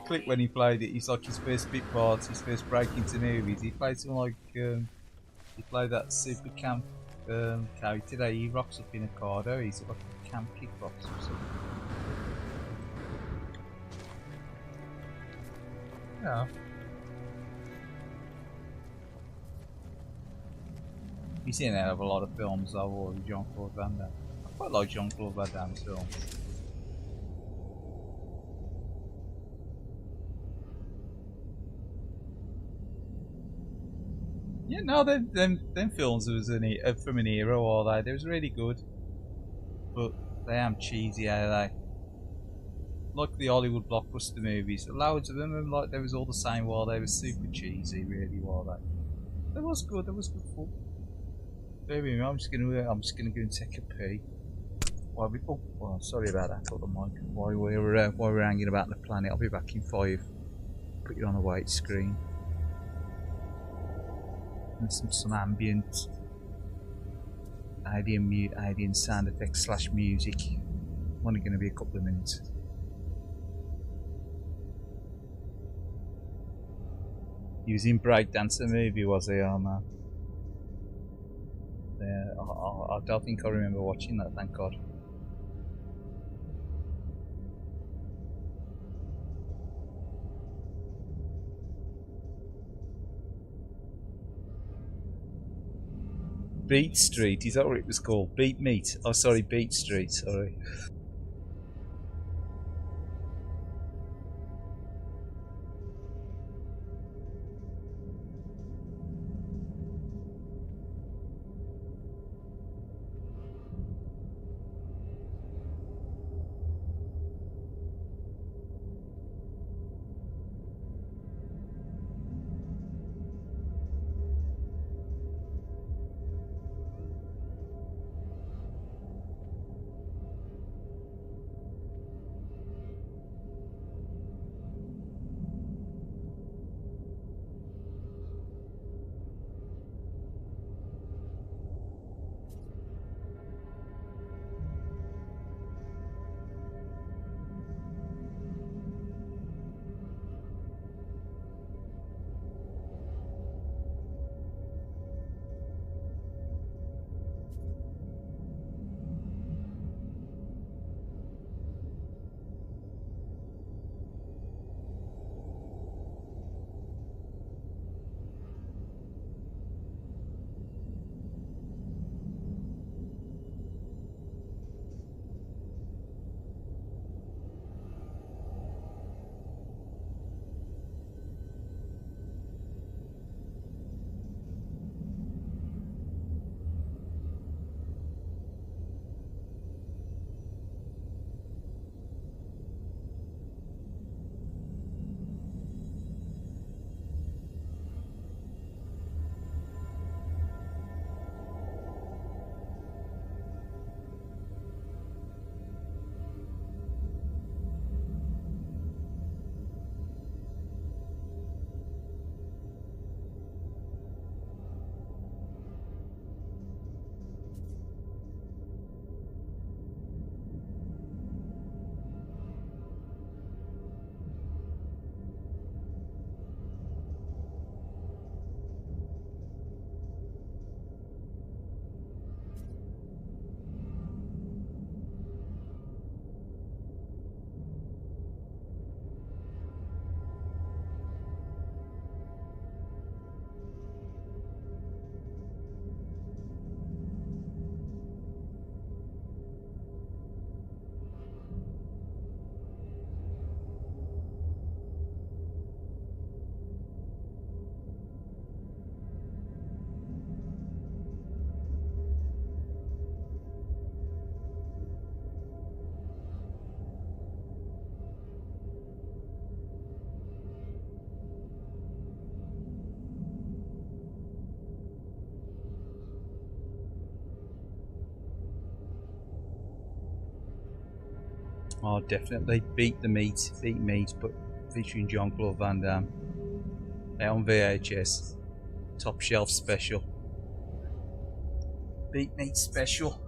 clip when he played it? He's like his first bit parts, his first break into movies. He played some like, he played that super camp character today. He rocks up in a car, though. He's like a camp kickboxer or something. Yeah. He's in there of a lot of films though, or Jean-Claude Van Damme. I quite like Jean-Claude Van Damme's films. Yeah, no, them films was from an era, all that. They was really good, but they am cheesy, are they? Like the Hollywood blockbuster movies, loads of them, and like they was all the same. While they were super cheesy, really, while they was good. There was good fun. Bear with me, I'm just gonna go and take a pee. Oh, sorry about that. Got the mic. While we're hanging about the planet, I'll be back in 5. Put you on a white screen. And some ambient alien sound effects / music. Only going to be a couple of minutes. He was in Breakdancer movie, was he? Oh man. Yeah, I don't think I remember watching that. Thank God. Beat Street, is that what it was called? Beat Meat? Oh, sorry, Beat Street, sorry. Oh, definitely. Beat the Meat. Beat Meat, but featuring Jean-Claude Van Damme. Out on VHS. Top shelf special. Beat Meat special.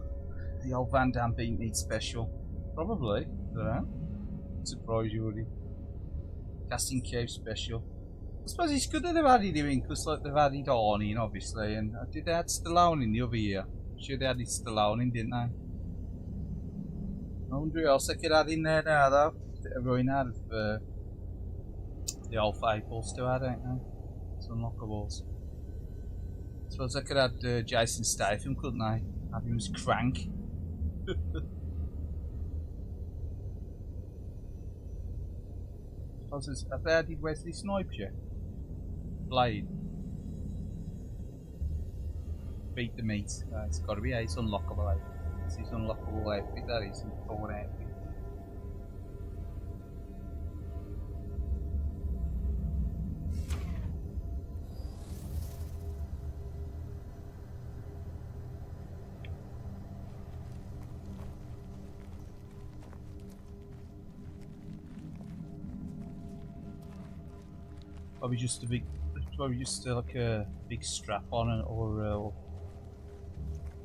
The old Van Damme Beat Meat special. Probably. I don't know. Surprise you, would he? Casting Cave special. I suppose it's good that they've added him in, because like, they've added Arnie in, obviously, and did they add Stallone in the other year? Sure they added Stallone in, didn't they? I wonder who else they could add in there now, though. Bit of ruin out of the old faithfuls to add, ain't they? It's unlockables. I suppose they could add Jason Statham, couldn't they? Have him as Crank. Have they added Wesley Snipes yet? Blade. Beat the Meat. It's got to be Ace unlockable outfit. It's his unlockable outfit, that is, his forward outfit. Probably just like a big strap on it, or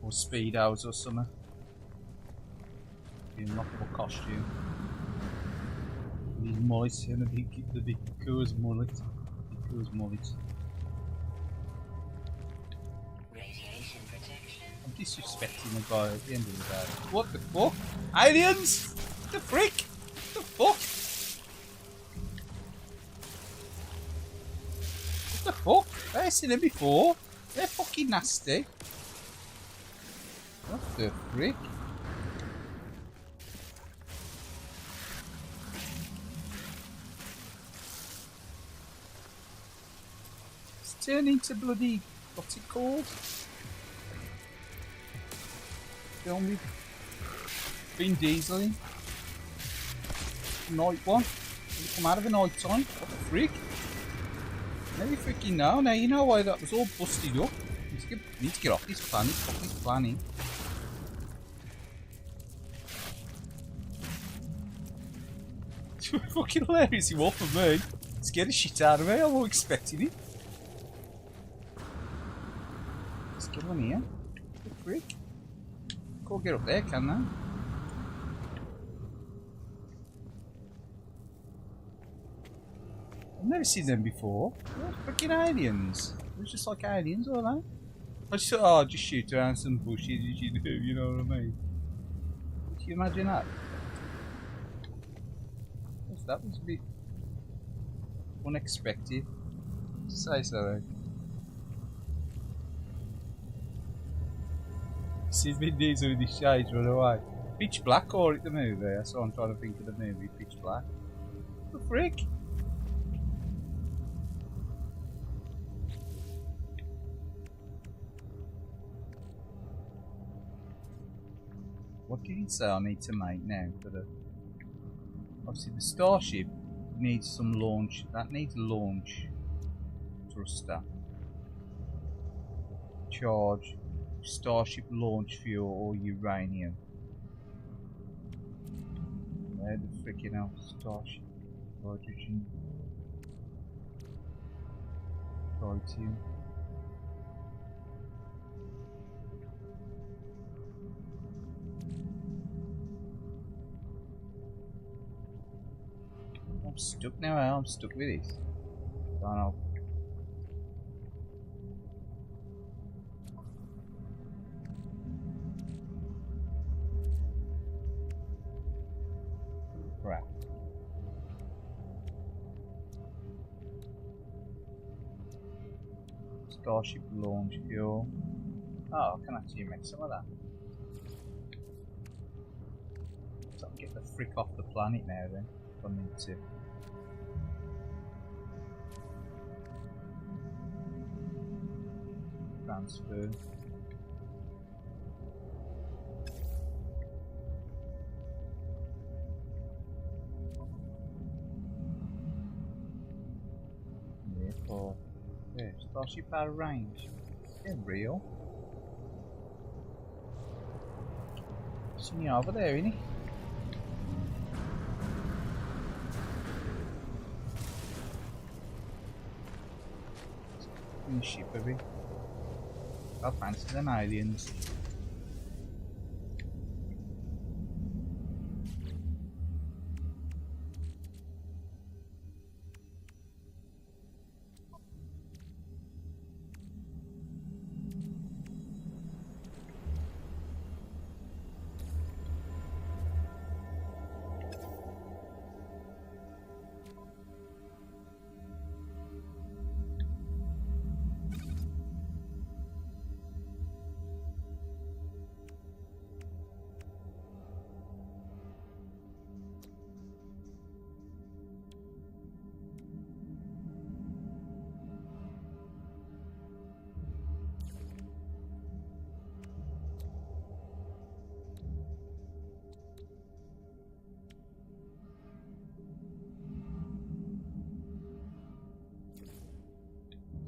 speedos or something. The unlockable costume. These mullets and the big Coors mullet. The Coors mullet. Radiation protection. I'm disrespecting the guy at the end of the day. What the fuck? Aliens? What the frick? What the fuck? What the fuck? I've seen them before. They're fucking nasty. What the frick? It's turning to bloody, what's it called? Film with Vin Diesel in. Night one. Did it come out of the night time? What the frick? Now you freaking know. Now you know why that was all busted up. Need to get off this planet. Fuck this planet. Fucking hilarious, he was for me. Scared the shit out of me, I wasn't expecting it. Let's get one here. What the frick? Can't get up there, can they? I've never seen them before. They're freaking aliens. They're just like aliens, are they? I just thought, oh, just shoot around some bushes as you do, you know what I mean? Can you imagine that? That was a bit unexpected, to say so. See Vin Diesel with his shades run away. Pitch Black or it the movie? That's what I'm trying to think of the movie, Pitch Black. What the frick? What did he say I need to make now for the... Obviously the Starship needs some launch, that needs launch thruster. Charge, Starship launch fuel or uranium. Where the freaking hell, Starship, hydrogen, tritium. I'm stuck now, I'm stuck with this. Don't know. Crap. Starship launch fuel. Oh, I can actually make some of that. So I can get the frick off the planet now then, if I need to. Transfer. Therefore, yeah, Starship out of range. They're real. Seen you over there, innit? in the ship a bit. I fancy them aliens.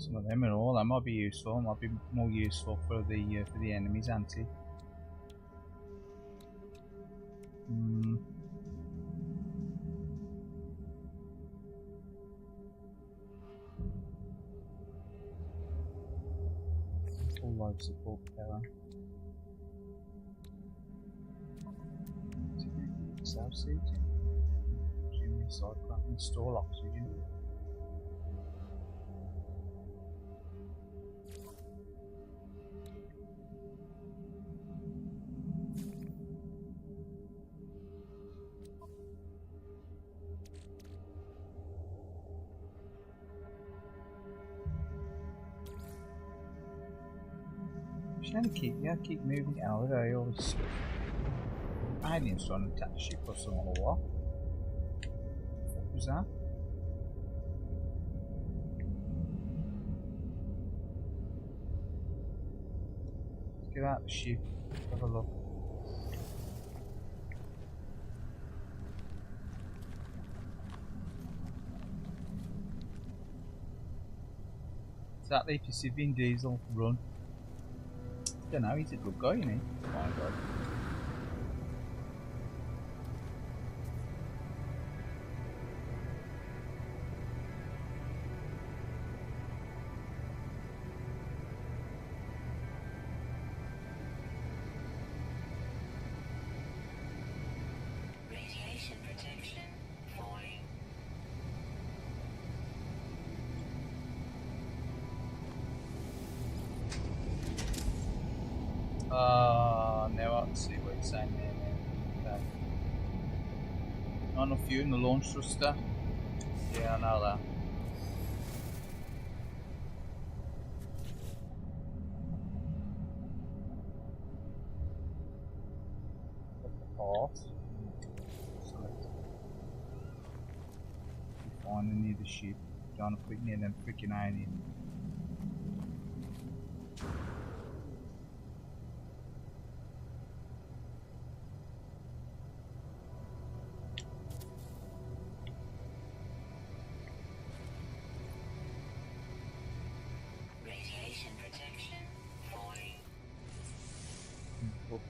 Some of them and all that might be useful. Might be more useful for the enemies, anti. Full life support power. South seat. Junior cyclone. Install oxygen. Keep moving it out of there, all this stuff. Aliens trying to attack the ship or something, or what? What was that? Let's get out the ship, have a look. Exactly, if you see Vin Diesel run. I don't know, he's a good guy, isn't he? Oh my god. Radiation protection falling. Now I can see what it's saying there. Okay. Not enough fuel in the launch thruster. Yeah, I know that. Off. Select. Find near the ship. Don't want to put near them freaking aliens. Radiation protection falling. Oops.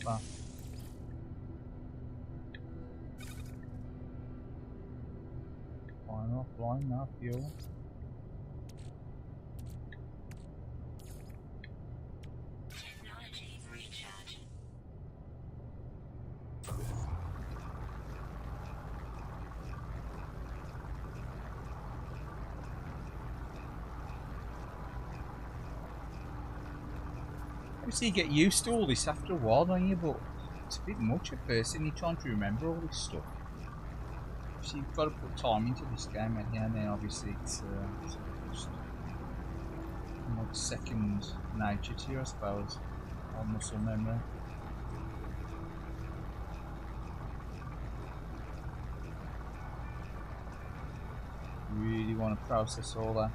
Wow. Offline now, fuel. Technology recharge. Obviously you get used to all this after a while, don't you? But it's a bit much at first, and you're trying to remember all this stuff. So you've got to put time into this game, and then obviously it's just like second nature to you, I suppose. Or muscle memory. Really want to process all that.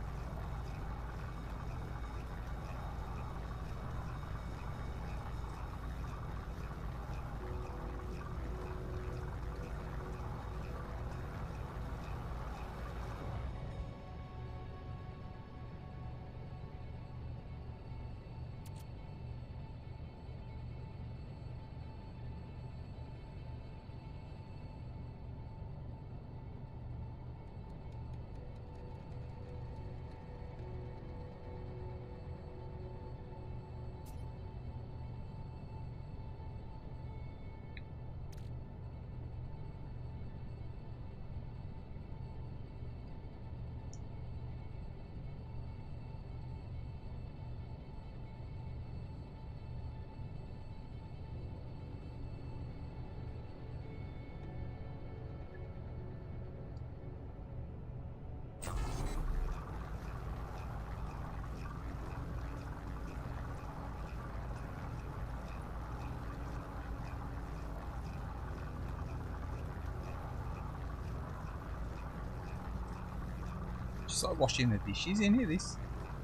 It's like washing the dishes, isn't it? This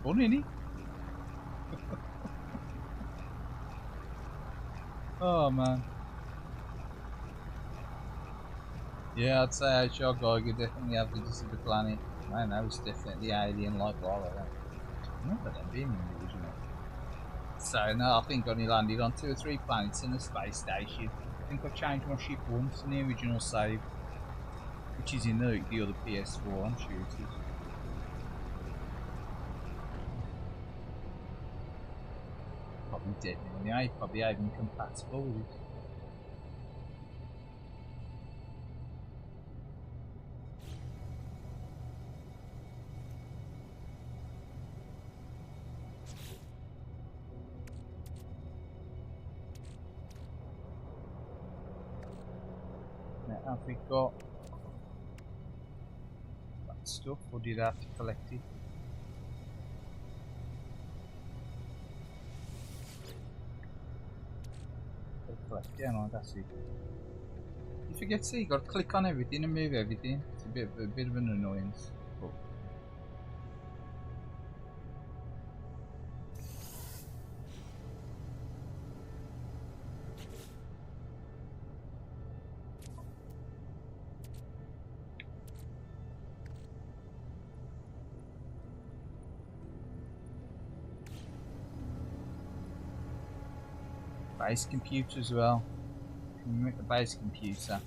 fun, isn't it? Oh man. Yeah, I'd say HR guy could definitely have to visit the planet. Man, that was definitely alien like all of that. I remember them being in the original. So no, I think I only landed on 2 or 3 planets in a space station. I think I changed my ship once in the original save, which is in the other PS4, I'm sure it is. Probably dead now, yeah, probably even compatible with it. Now, have we got that stuff, or did I have to collect it? Collect, yeah, no, that's it. You forget, see, you got to click on everything and move everything. It's a bit of an annoyance. But base computer as well. Can you make the base computer?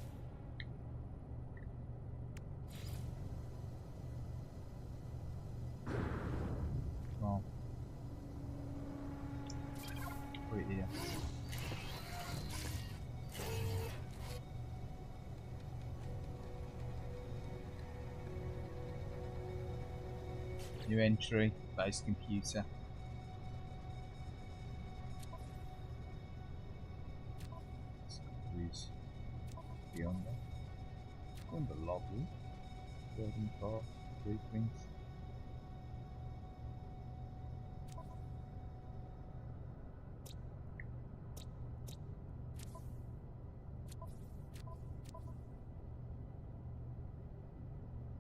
Well, put it here. New entry, base computer. Beyond that. On the lobby. Building car, blueprints.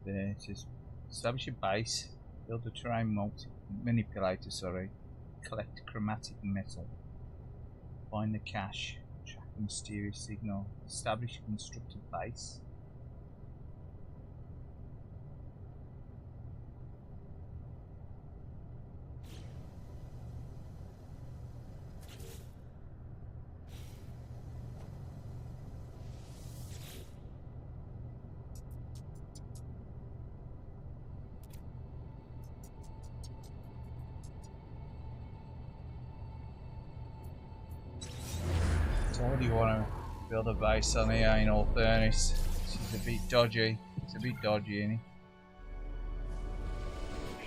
There it says establish a base, build a terrain manipulator, collect chromatic metal, find the cache, track a mysterious signal, establish a constructed base. So what do you want to build a base on here, in all fairness? This is a bit dodgy. It's a bit dodgy, isn't it?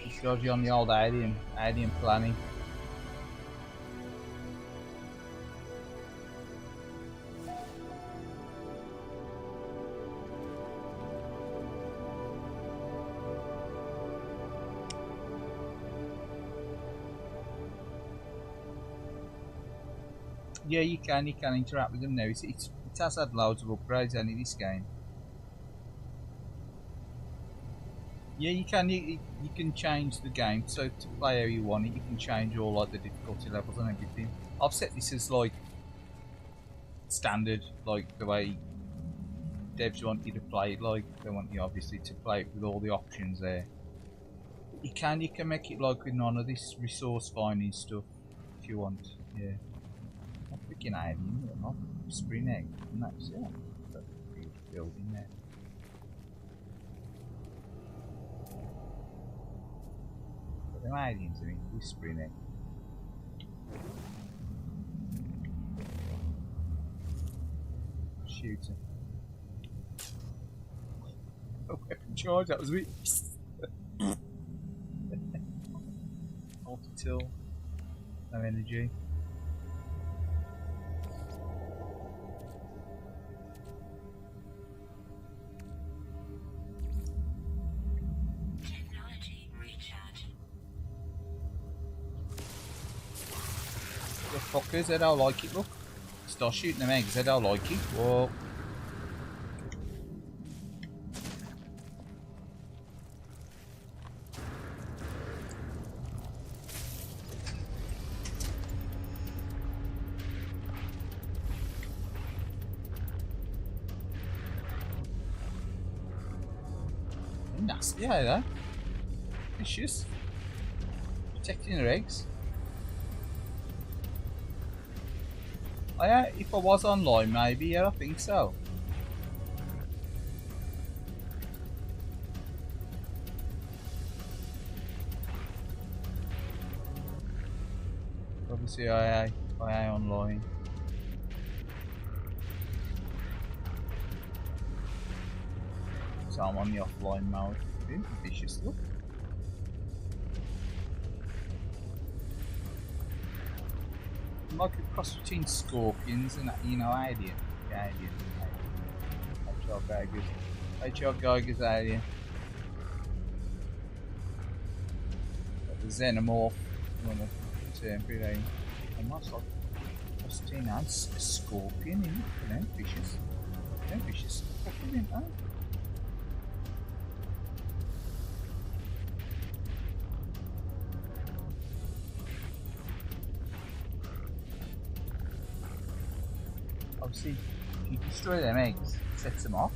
It's dodgy on the old alien planning. Yeah, you can interact with them now. It has had loads of upgrades in this game. Yeah, you can change the game, so to play how you want it, you can change all like the difficulty levels and everything. I've set this as like standard, like the way devs want you to play it. Like they want you obviously to play it with all the options there. You can make it like with none of this resource finding stuff if you want. Yeah. Freaking alien, not spring egg, and that's yeah, that's a huge building there. But the aliens are in this spring egg. Shooter. Oh, weapon charge, that was me. Multi-tool, no energy. Fuckers, they don't like it, look. Start shooting them eggs, they don't like it. Whoa. nasty, yeah, though. Vicious. Protecting her eggs. Oh, yeah, if I was online, maybe, yeah, I think so. Obviously, IA online. So I'm on the offline mode. Vicious, look. Like a cross between scorpions and, you know, alien. Alien. HR Geiger's. HR Geiger's alien. Like the xenomorph. Pretty almost like cross between a scorpion, isn't it? You know, vicious. Yeah, vicious. Fucking in that. Obviously, if you destroy them eggs, it sets them off.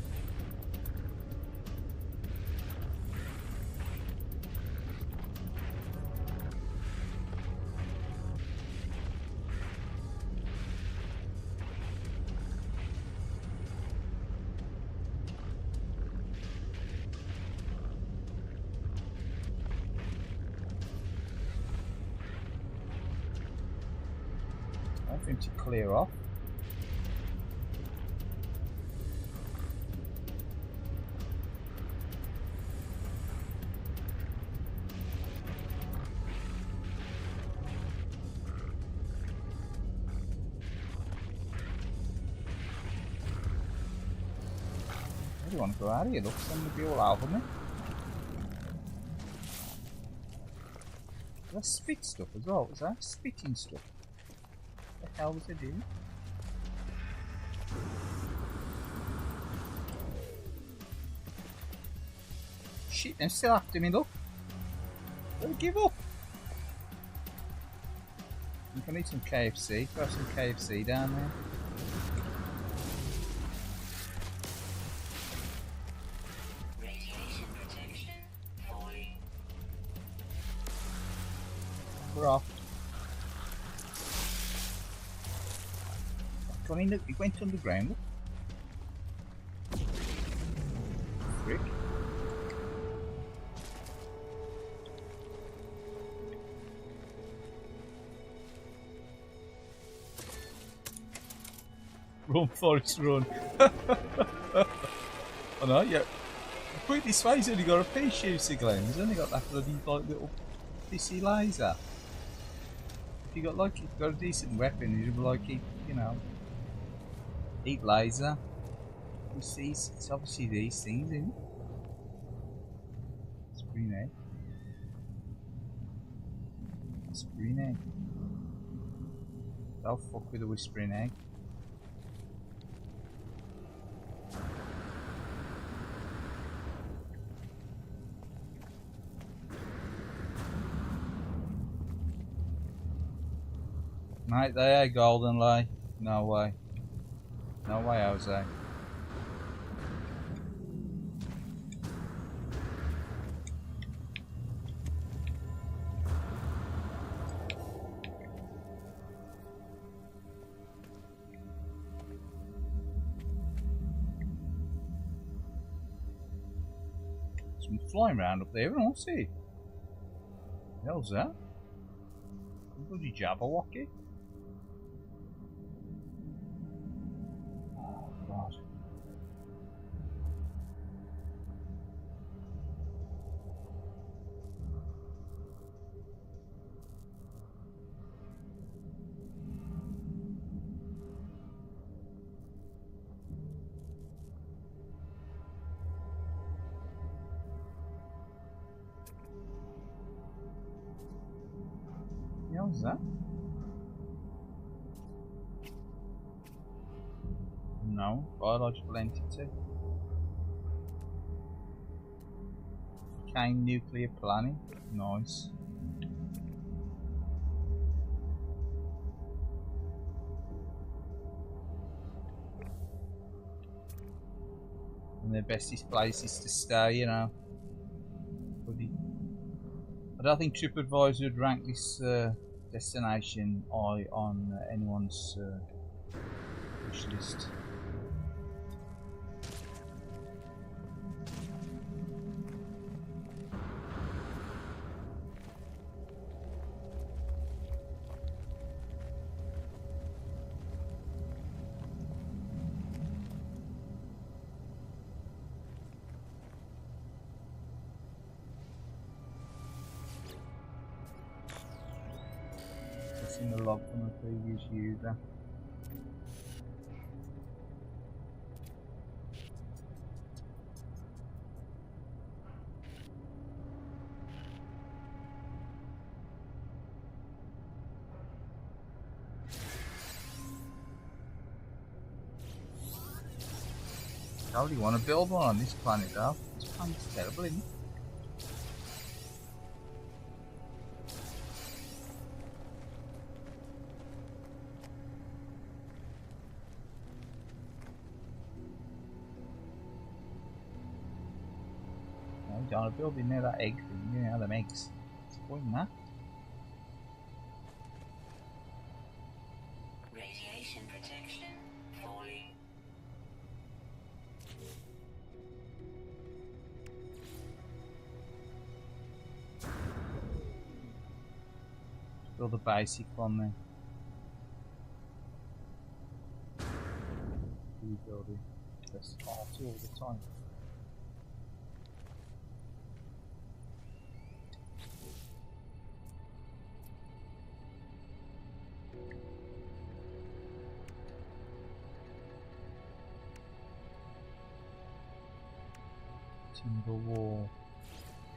I want them to clear off. I don't want to go out of here, look, something to be all over me. That's spit stuff as well, was that? Spitting stuff. What the hell was it doing? Shit, they're still after me, look. Don't give up. I think I need some KFC. Throw some KFC down there. Radiation protection falling. We're off. It went underground. Frick. Run, Forrest, run. I know, yeah. Quick, this way, he's only got a pea shooter, Glenn. He's only got that bloody like little pissy laser. If you got a decent weapon, you'd be like, you know, deep laser. You see, it's obviously these things, isn't it? Screen egg. Screen egg. Don't fuck with a whispering egg. Mate, they are golden lay. No way. No way, Jose. Some flying around up there, I don't see. What the hell's that? Bloody Jabberwocky? Oh, God. What the hell's that? No, biological entity. Decaying nuclear planet. Nice. And their bestest place is to stay, you know. I don't think TripAdvisor would rank this destination high on anyone's wish list. In the log from a previous user. I really want to build one on this planet though. This planet's terrible, isn't it? You don't want to build in there that egg thing, you know, them eggs. What's the point in that? Radiation protection falling. Build a basic one then. Rebuild it. Press R2 all the time. Timber wall.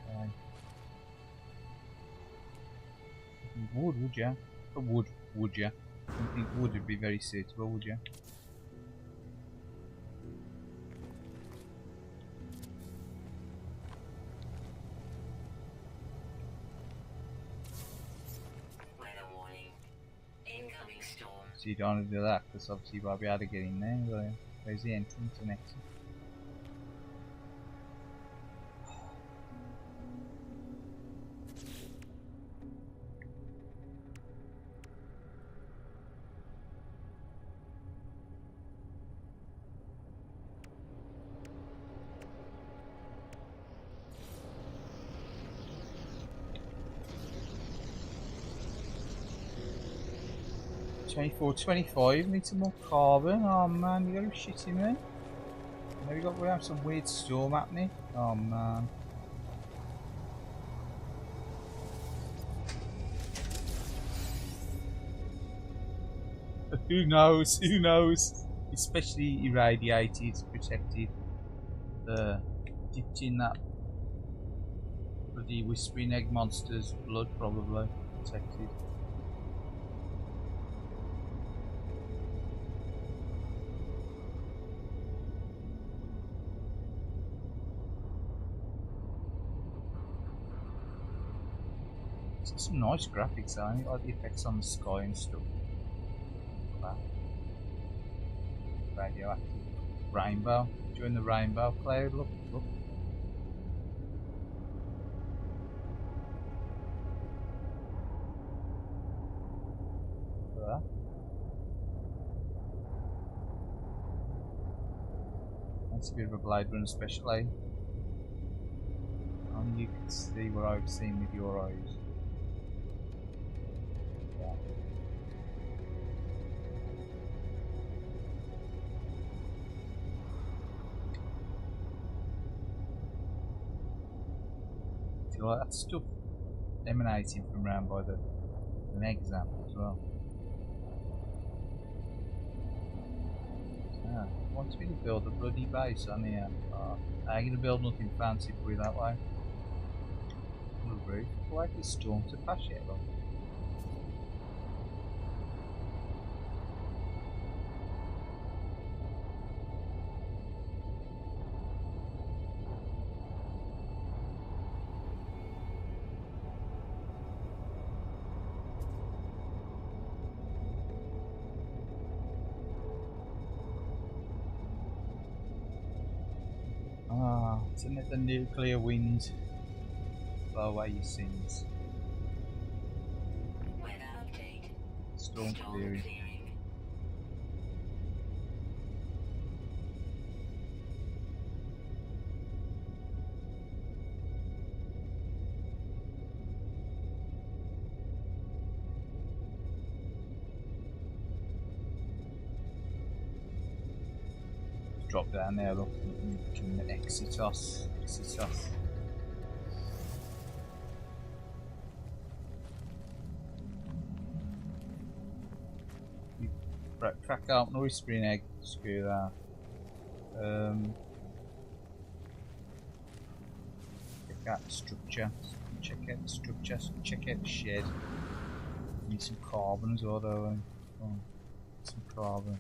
Okay. Wood, would ya? Would ya? I don't think wood would be very suitable, would ya? Weather warning. Incoming storm. So you don't want to do that, because obviously you won't be able to get in there. But where's the entrance and exit? $24, $25, need some more carbon. Oh man, you gotta be shitting me. Now we have some weird storm happening. Oh man. Who knows? Who knows? Especially irradiated, protected. Dipped in that bloody whispering egg monster's blood, probably protected. Some nice graphics, I think, like the effects on the sky and stuff. Wow. Radioactive rainbow. During the rainbow cloud, look. Look at that. That's a bit of a Blade Runner special, eh? Only you can see what I've seen with your eyes. Like that stuff emanating from around by the an example as well. Ah, wants me to build a bloody base on here. I ain't gonna build nothing fancy for you that way. On the roof. Wait for the storm to pass it along. Isn't it the nuclear wind? Blow away your sins. Storm Storm clearing. clearing. Drop down there, look, you can exit us. Exit us. You crack out no spring egg, screw that. Check out the structure. Check out the structure. Check out the shed. Need some carbon as well though. Oh, some carbon.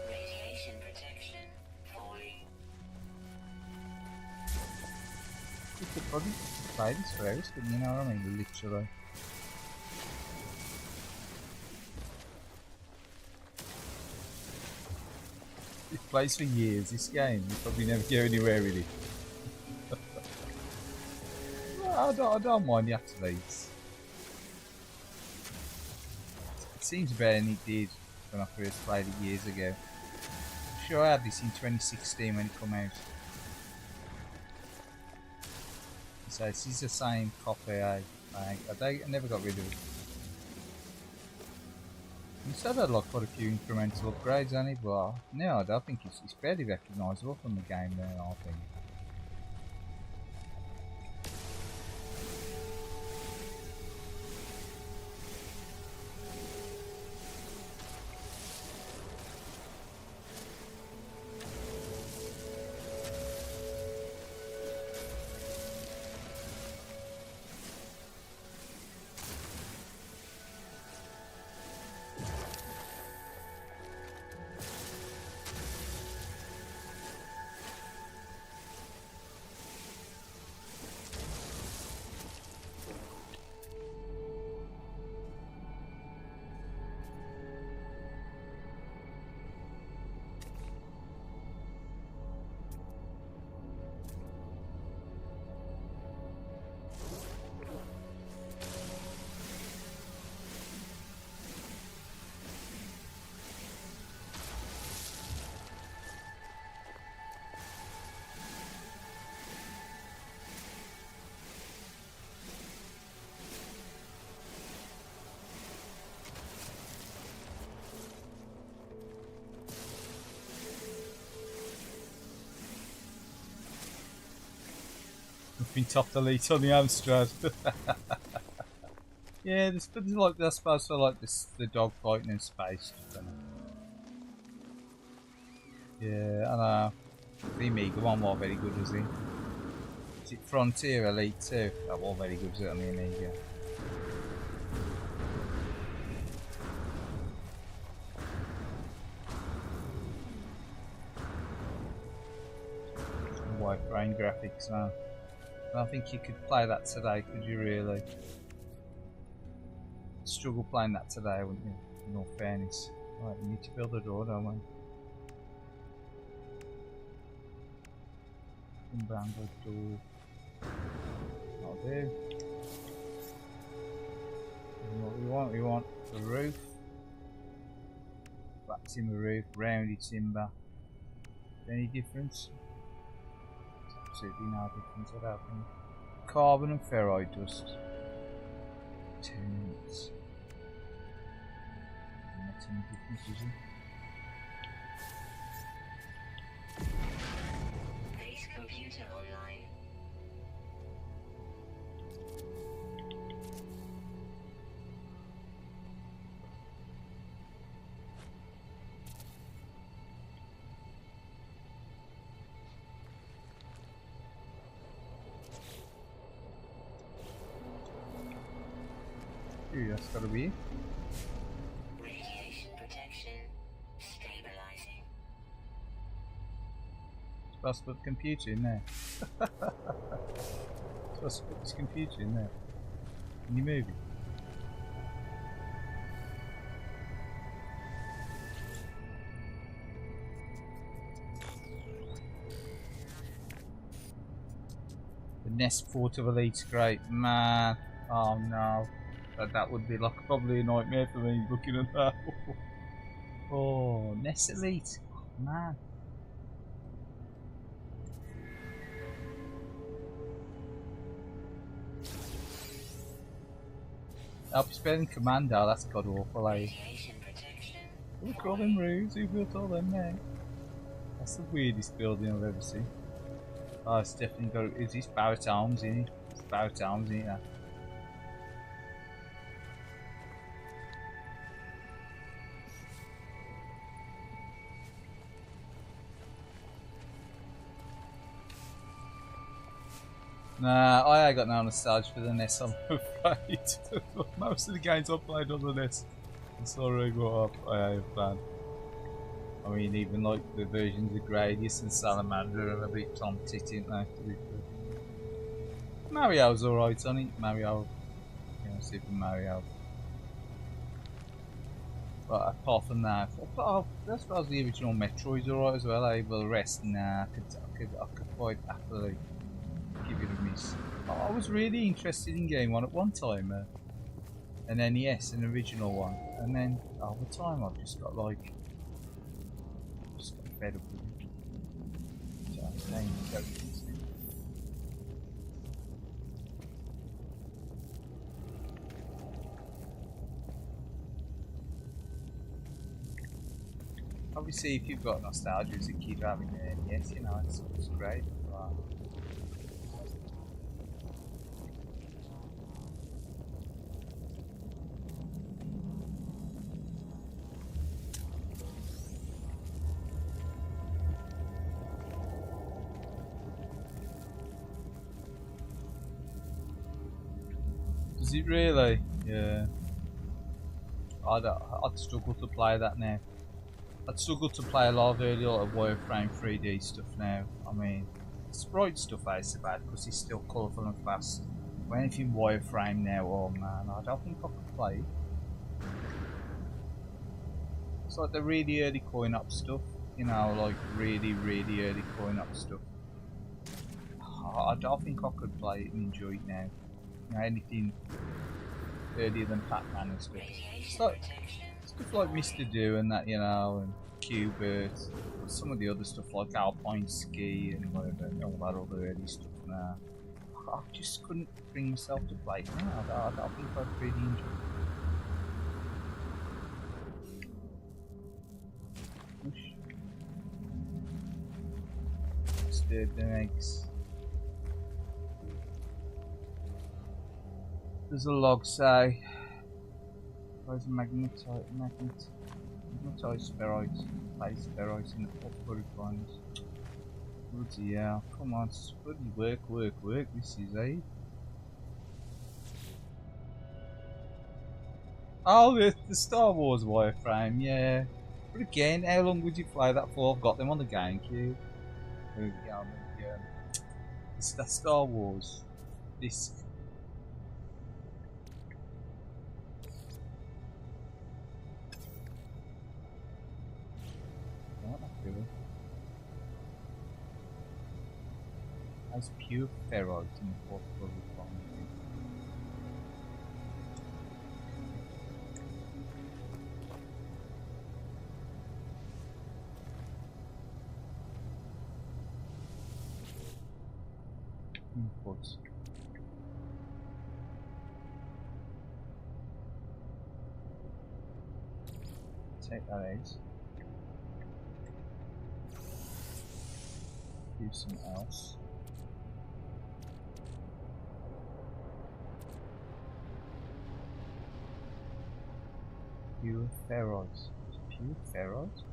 Radiation protection falling. You could probably play this for hours, couldn't you know what I mean? Literally. It plays for years, this game. You probably never go anywhere with it. Well, I don't mind the activates. It seems better than it did when I first played it years ago. I'm sure I had this in 2016 when it came out. So this is the same copy I never got rid of it. You said I'd like quite a few incremental upgrades on it, but no, I don't think it's barely recognisable from the game there, I think. I've been top elite on the Amstrad. Yeah, there's like I suppose I like this the dog fighting in space. Yeah, I know. The Amiga one was very good, was he? Is it Frontier Elite 2? That was very good, was it, on the Amiga? White brain graphics, man. I don't think you could play that today, could you really? Struggle playing that today, wouldn't you? In all fairness. Right, we need to build a door, don't we? Brown door. That'll do. And what we want the roof. Black timber roof, rounded timber. Any difference? Absolutely no difference, I don't think. Carbon and ferrite dust. 2 minutes. Not any difference, is it? Base computer online. Ooh, that's gotta be it. Radiation protection stabilizing. Supposed to put the computer in there. Supposed to put this computer in there. Can you move it? Nest Port of Elite's great, man. Oh no, that would be like probably a nightmare for me looking at that. Oh, Nest Elite, man. I'll be spelling Commander, that's god awful, eh? Radiation protection. We call them roofs, who built all them there? That's the weirdest building I've ever seen. Oh, it's definitely got. Is this Barrett Arms in it? It's Barrett Arms in it. Yeah. Nah, I ain't got no nostalgia for the NES, I'm afraid. Most of the games I played on the NES, I'm sorry, but I have fun. I mean, even like the versions of Gradius and Salamander are a bit Tom Tit, ain't they? To be fair. Mario's alright on it. Mario, you know, Super Mario. But apart from that, I suppose the original Metroid's alright as well. But the rest, nah, I could quite happily give it a miss. I was really interested in Game 1 at one time, an NES, an original one, and then over time I've just got like, fed up with it. So I'm saying go to this thing. Obviously, if you've got nostalgia as a kid having an NES, you know, it's great. But does it really? Yeah. I'd struggle to play that now. I'd struggle to play a lot of early like wireframe 3D stuff now. I mean, sprite stuff is bad because it's still colourful and fast. But anything wireframe now, oh man, I don't think I could play it. It's like the really early coin up stuff, you know, like really early coin up stuff. I don't think I could play it and enjoy it now. You know, anything earlier than Pac-Man and stuff. It's like stuff like Mr. Do and that, you know, and Qbert, some of the other stuff like Alpine Ski and whatever, all that other early stuff now. I just couldn't bring myself to play it now. I don't think I'd really enjoy it. Whoosh. Stirred the eggs. There's a log say. There's a magnetite spheroids, place spheroids in the phosphoric lines. Bloody hell, come on, bloody work, this is eh? Oh, the Star Wars wireframe, yeah. But again, how long would you play that for? I've got them on the GameCube. It's the Star Wars disc. Has pure ferrite in the phosphoric line. Inputs. Take that eggs. Do some else. Pure ferroids. Pure ferroids?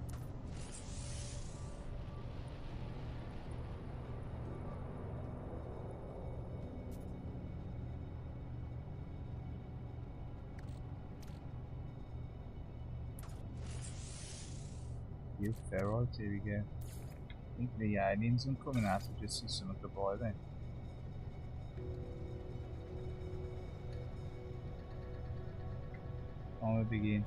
Pure ferroids, here we go. I think the aliens are coming out to just see some of the boy then. On we begin.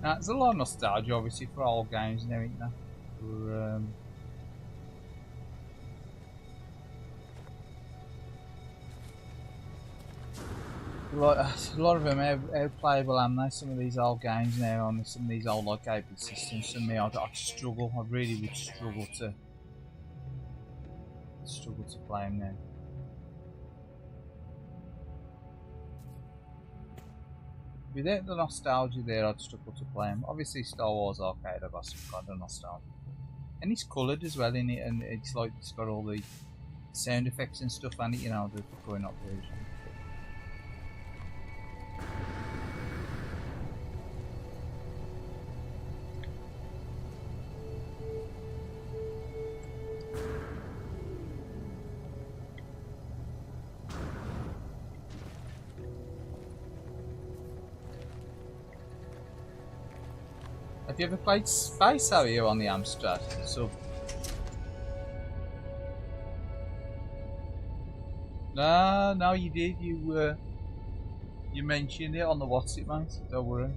Now, there's a lot of nostalgia, obviously, for old games and everything. For, a lot of them are playable, aren't they? Some of these old games now on some of these old arcade systems. For me, I'd struggle. I really would struggle to play them now. Without the nostalgia there, I'd struggle to play them. Obviously, Star Wars Arcade, I've got some kind of nostalgia. And it's coloured as well in it, and it's like it's got all the sound effects and stuff on it, you know, the growing up version. Have you ever played Space, have you, on the Amstrad? So, no, you did. You mentioned it on the What's It, mate. Don't worry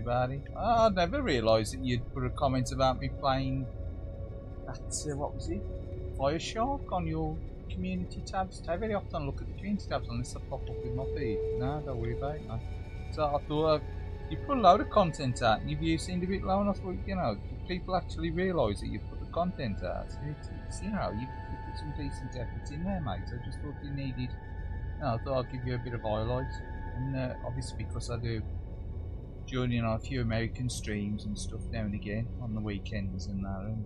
about it. I never realised that you'd put a comment about me playing that. What was it? Fireshark on your community tabs. I very often look at the community tabs unless I pop up with my feed. No, don't worry about it, mate. So I thought. You put a load of content out and your views seemed a bit low, and I thought, you know, do people actually realise that you put the content out? It's, you know, you put some decent efforts in there, mate. I just thought you needed, you know, I thought I'd give you a bit of highlight. And obviously because I do join in on a few American streams and stuff now and again on the weekends and that. And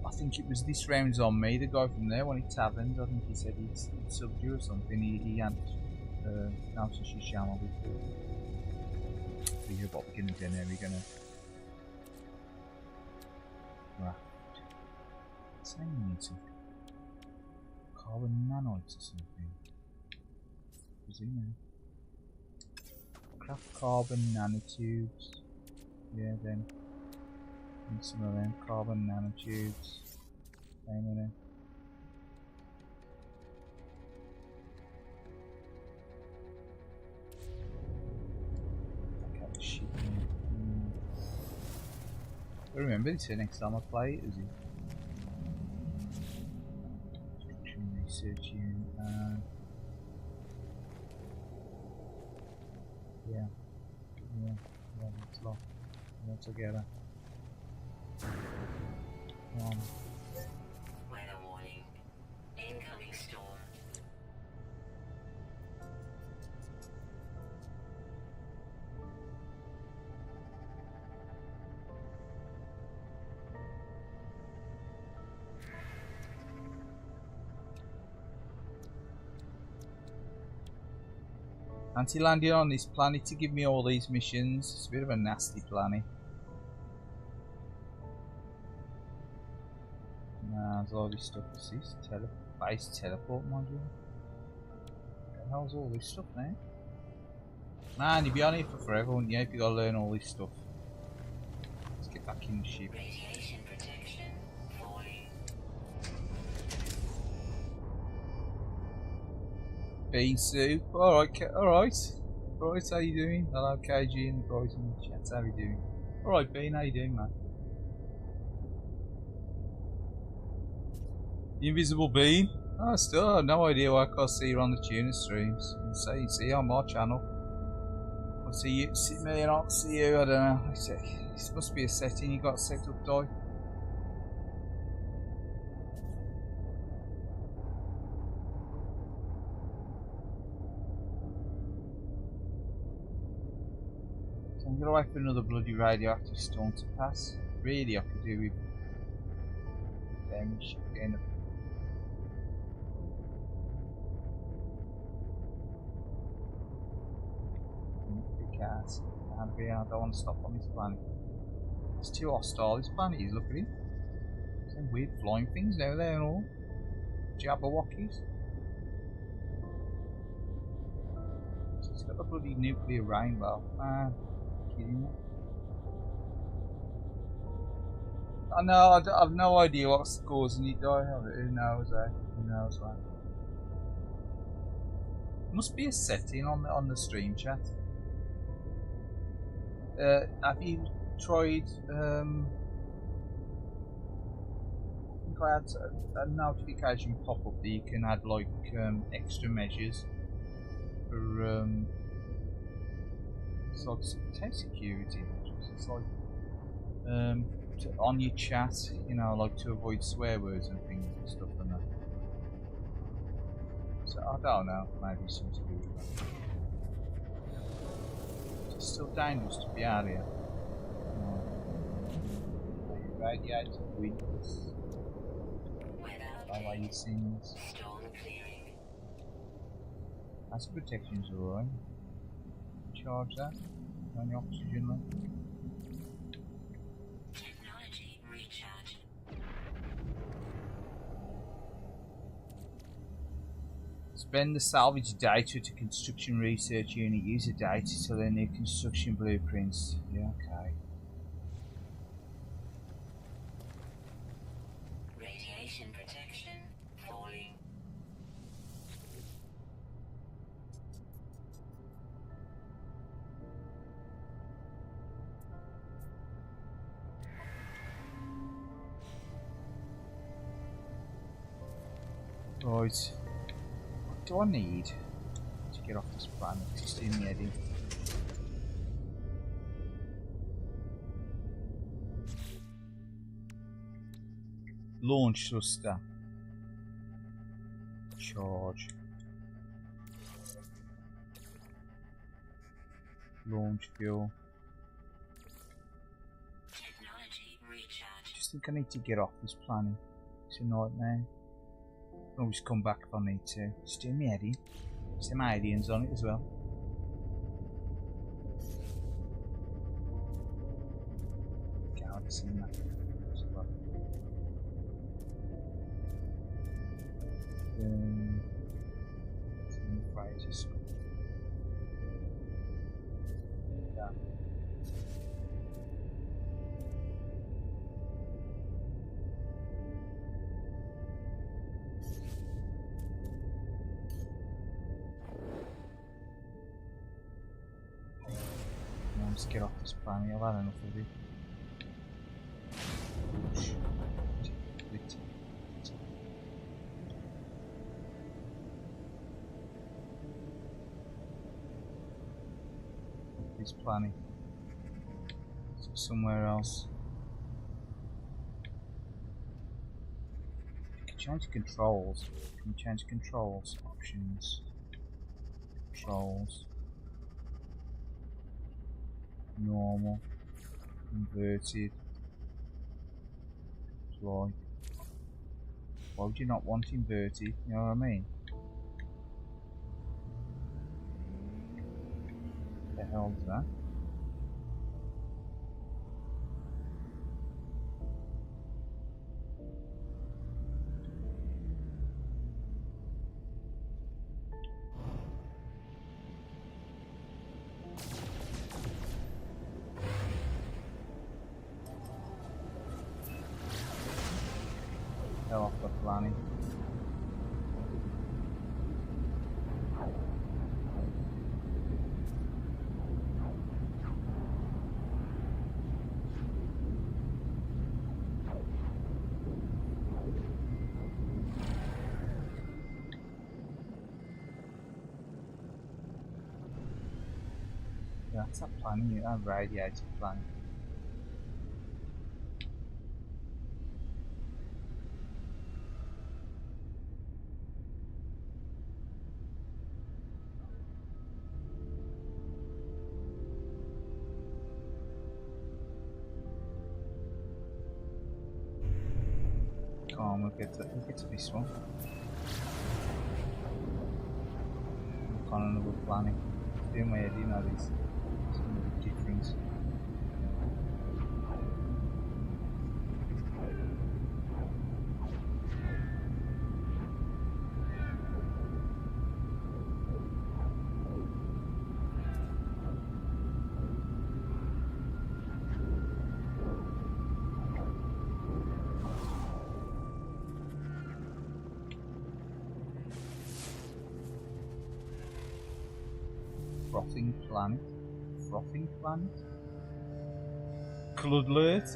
I think it was This Round's on Me, the guy from there, when he taverned. I think he said he'd subbed you or something. He hadn't noticed your channel before. We hear what we're gonna do now. We're gonna raft. Saying we need some carbon nanoids or something. What's in there? Craft carbon nanotubes. Yeah, then need some of them carbon nanotubes. Same in there. Shit, I remember this next time I play it, is it? Construction research unit. Yeah, that's locked. All together. Weather warning. Incoming storm. Anti-landing on this planet to give me all these missions. It's a bit of a nasty planet. Nah, there's all this stuff. What's this? Base teleport module. What the hell's all this stuff now? Man, you'd be on here for forever, wouldn't you, if you gotta learn all this stuff. Let's get back in the ship. Radiation protection falling. Bean soup. Alright, Alright, how you doing? Hello, KG and the guys in the chat. How you doing? Alright, Bean, how you doing, man? The Invisible Bean? I still have no idea why I can't see you on the tuner streams. See you on my channel. I see you, see me and I don't see you, I don't know. This must be a setting you got set up, Di. So I'm gonna wait for another bloody radioactive storm to pass. Really, I could do with damage getting up. I don't want to stop on this planet. It's too hostile, this planet is. Look at it. Some weird flying things down there and all. Jabberwockies. It's got a bloody nuclear rainbow. Kidding me? I know, I've no idea what's causing it, though. Who knows, Who knows, man. Must be a setting on the stream chat. Have you tried? I think I had a notification pop up that you can add like extra measures for it's like security measures. It's like on your chat, you know, like to avoid swear words and things and stuff and that. So I don't know, maybe something to do with that. It's still dangerous to be out here. Radiator windows. Highway scenes. Storm clearing. That's protections alright. Charge that. On the oxygen level. Technology recharge. Spend the salvage data to construction research unit. Use the data to learn new construction blueprints. Yeah, okay. Radiation protection falling. Right. What do I need to get off this planet? Just in the heading. Launch thruster. Charge. Launch fuel. Technology recharge. Just think I need to get off this planet. It's a nightmare. I can always come back if I need to. Just do me heading. Some aliens on it as well. God, I've seen that. Yeah. Let's get off this planet. I've had enough of it. This planet. So somewhere else. You can change controls. Can you change controls? Options. Controls. Normal. Inverted. Fly. Why would you not want inverted? You know what I mean? What the hell is that? Hell off the planet. Yeah, that's a planet, a radiated planet. Come on, we'll get to this one. Look on another planet. Do my head, you know these some weird things. Frothing planet. Frothing planet? Cludlert,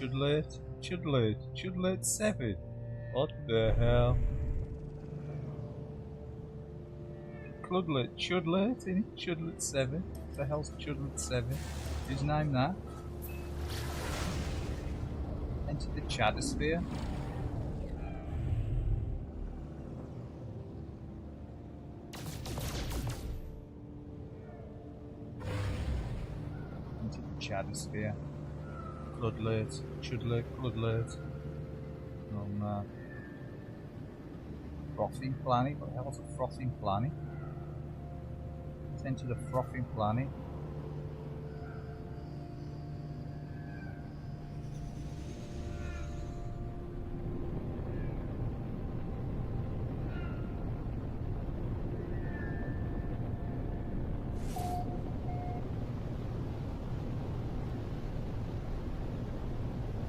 Chudlert 7. What the hell? Chudlert, isn't it? Chudlert 7. What the hell's Chudlert 7? Whose name that? Enter the Chadosphere. Enter the Chadosphere. Cludlert, Cludlert. Oh man. Frothing planet? What the hell's a frothing planet? Let's enter the frothing planet.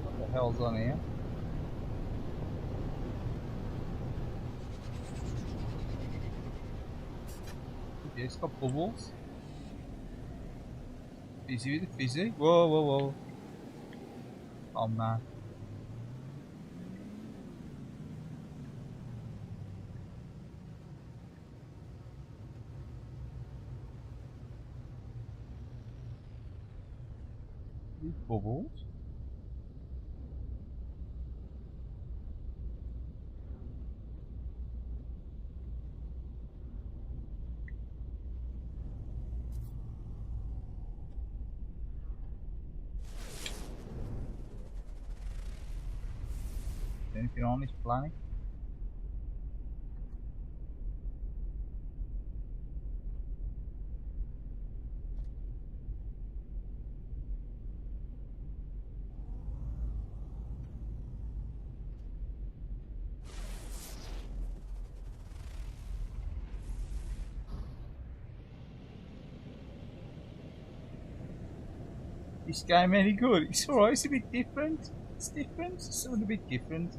What the hell's on here? Yeah, it's got bubbles. Fizzy with the fizzy. Whoa, whoa, whoa. Oh man. These bubbles. Anything on this planet? This game any good? It's alright, it's a bit different. It's different, it's something a bit different.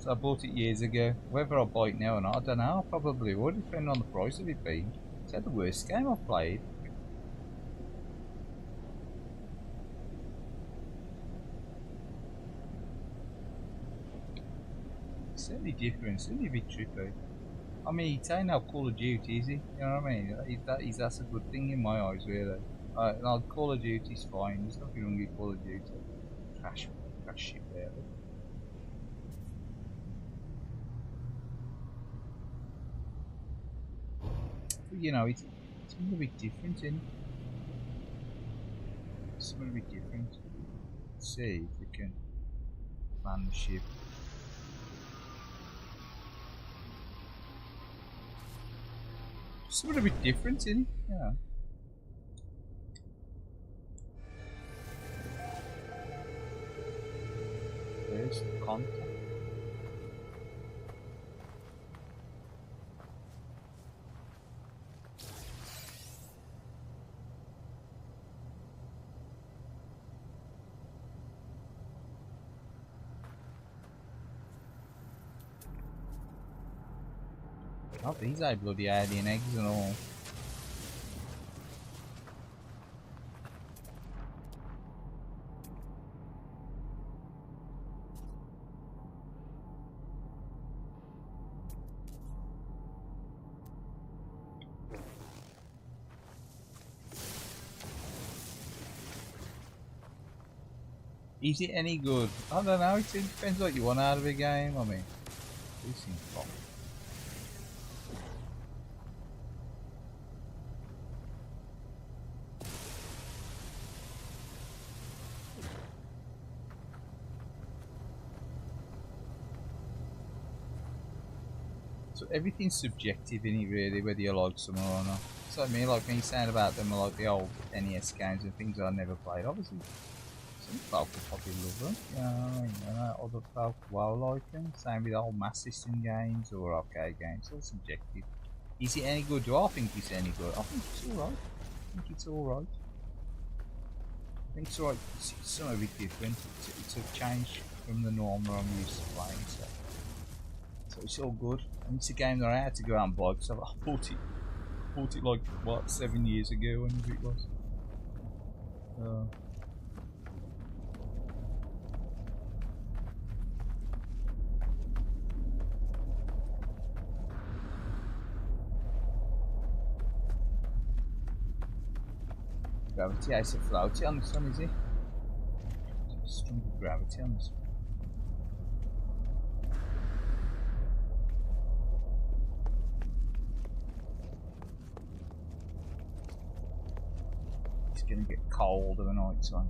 So I bought it years ago. Whether I'll buy it now or not, I don't know. I probably would, depending on the price of it being. It's not the worst game I've played. It's certainly different, certainly a bit trippy. I mean, it ain't no Call of Duty, is he? You know what I mean? That's a good thing in my eyes, really. No, Call of Duty's fine. There's nothing wrong with Call of Duty. Crash shit there. But, you know, it's a bit different, isn't it? It's a bit different. Let's see if we can plan the ship. Something a bit different, isn't it? Yeah. There's the contact. Oh, these are bloody alien eggs and all. Is it any good? I don't know, it depends what you want out of a game. I mean, these seem fun. So everything's subjective in it really, whether you like someone or not. So I mean, like me saying about them like the old NES games and things I never played, obviously some folk will probably love them, you know what I mean? Other folk well like them, same with old Master System games or arcade games, it's all subjective. Is it any good? Do I think it's any good? I think it's alright. I think it's alright. I think it's alright, it's something a bit different, it's a change from the norm that I'm used to playing, so it's all good. And it's a game that I had to go out and buy because I bought it like what 7 years ago, whenever it was. Gravity is a floaty on this one, is it? Stronger gravity on this one. It's gonna get cold at the night time.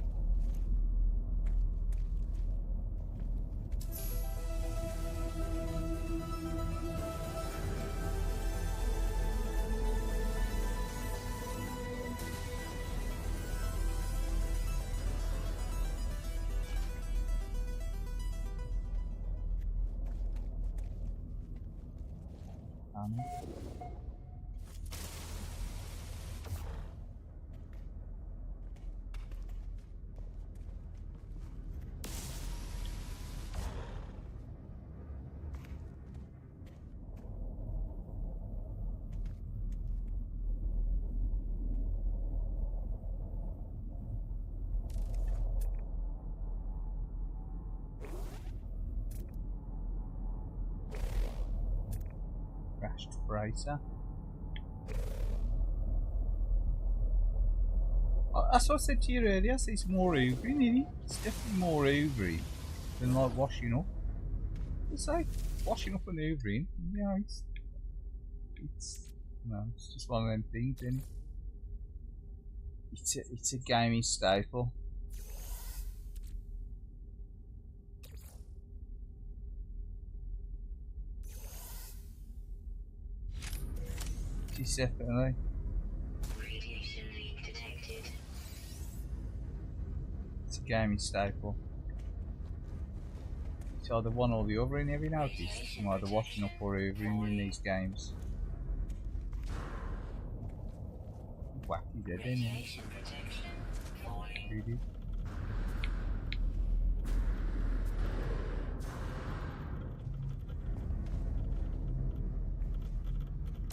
Crashed freighter. That's what I said to you earlier. It's more hoovering, isn't it? It's definitely more hoovering than like washing up. It's like washing up and hoovering. Yeah, it's just one of them things, isn't it? It's a gaming staple. It's definitely. Radiation leak detected. It's a gaming staple. It's either one or the other, and have you noticed? I'm either washing up or hoovering in these games. Wacky dead, isn't it? Radiation protection falling. Really?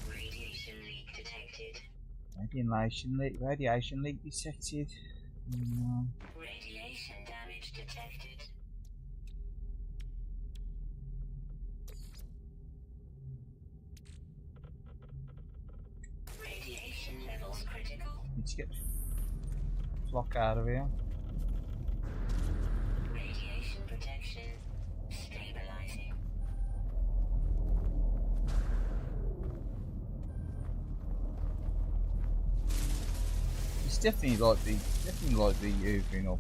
Radiation leak detected. Radiation leak detected. Radiation damage detected. Radiation levels critical. Need to get the flock out of here. Radiation protection stabilizing. It's definitely like the hoovering up.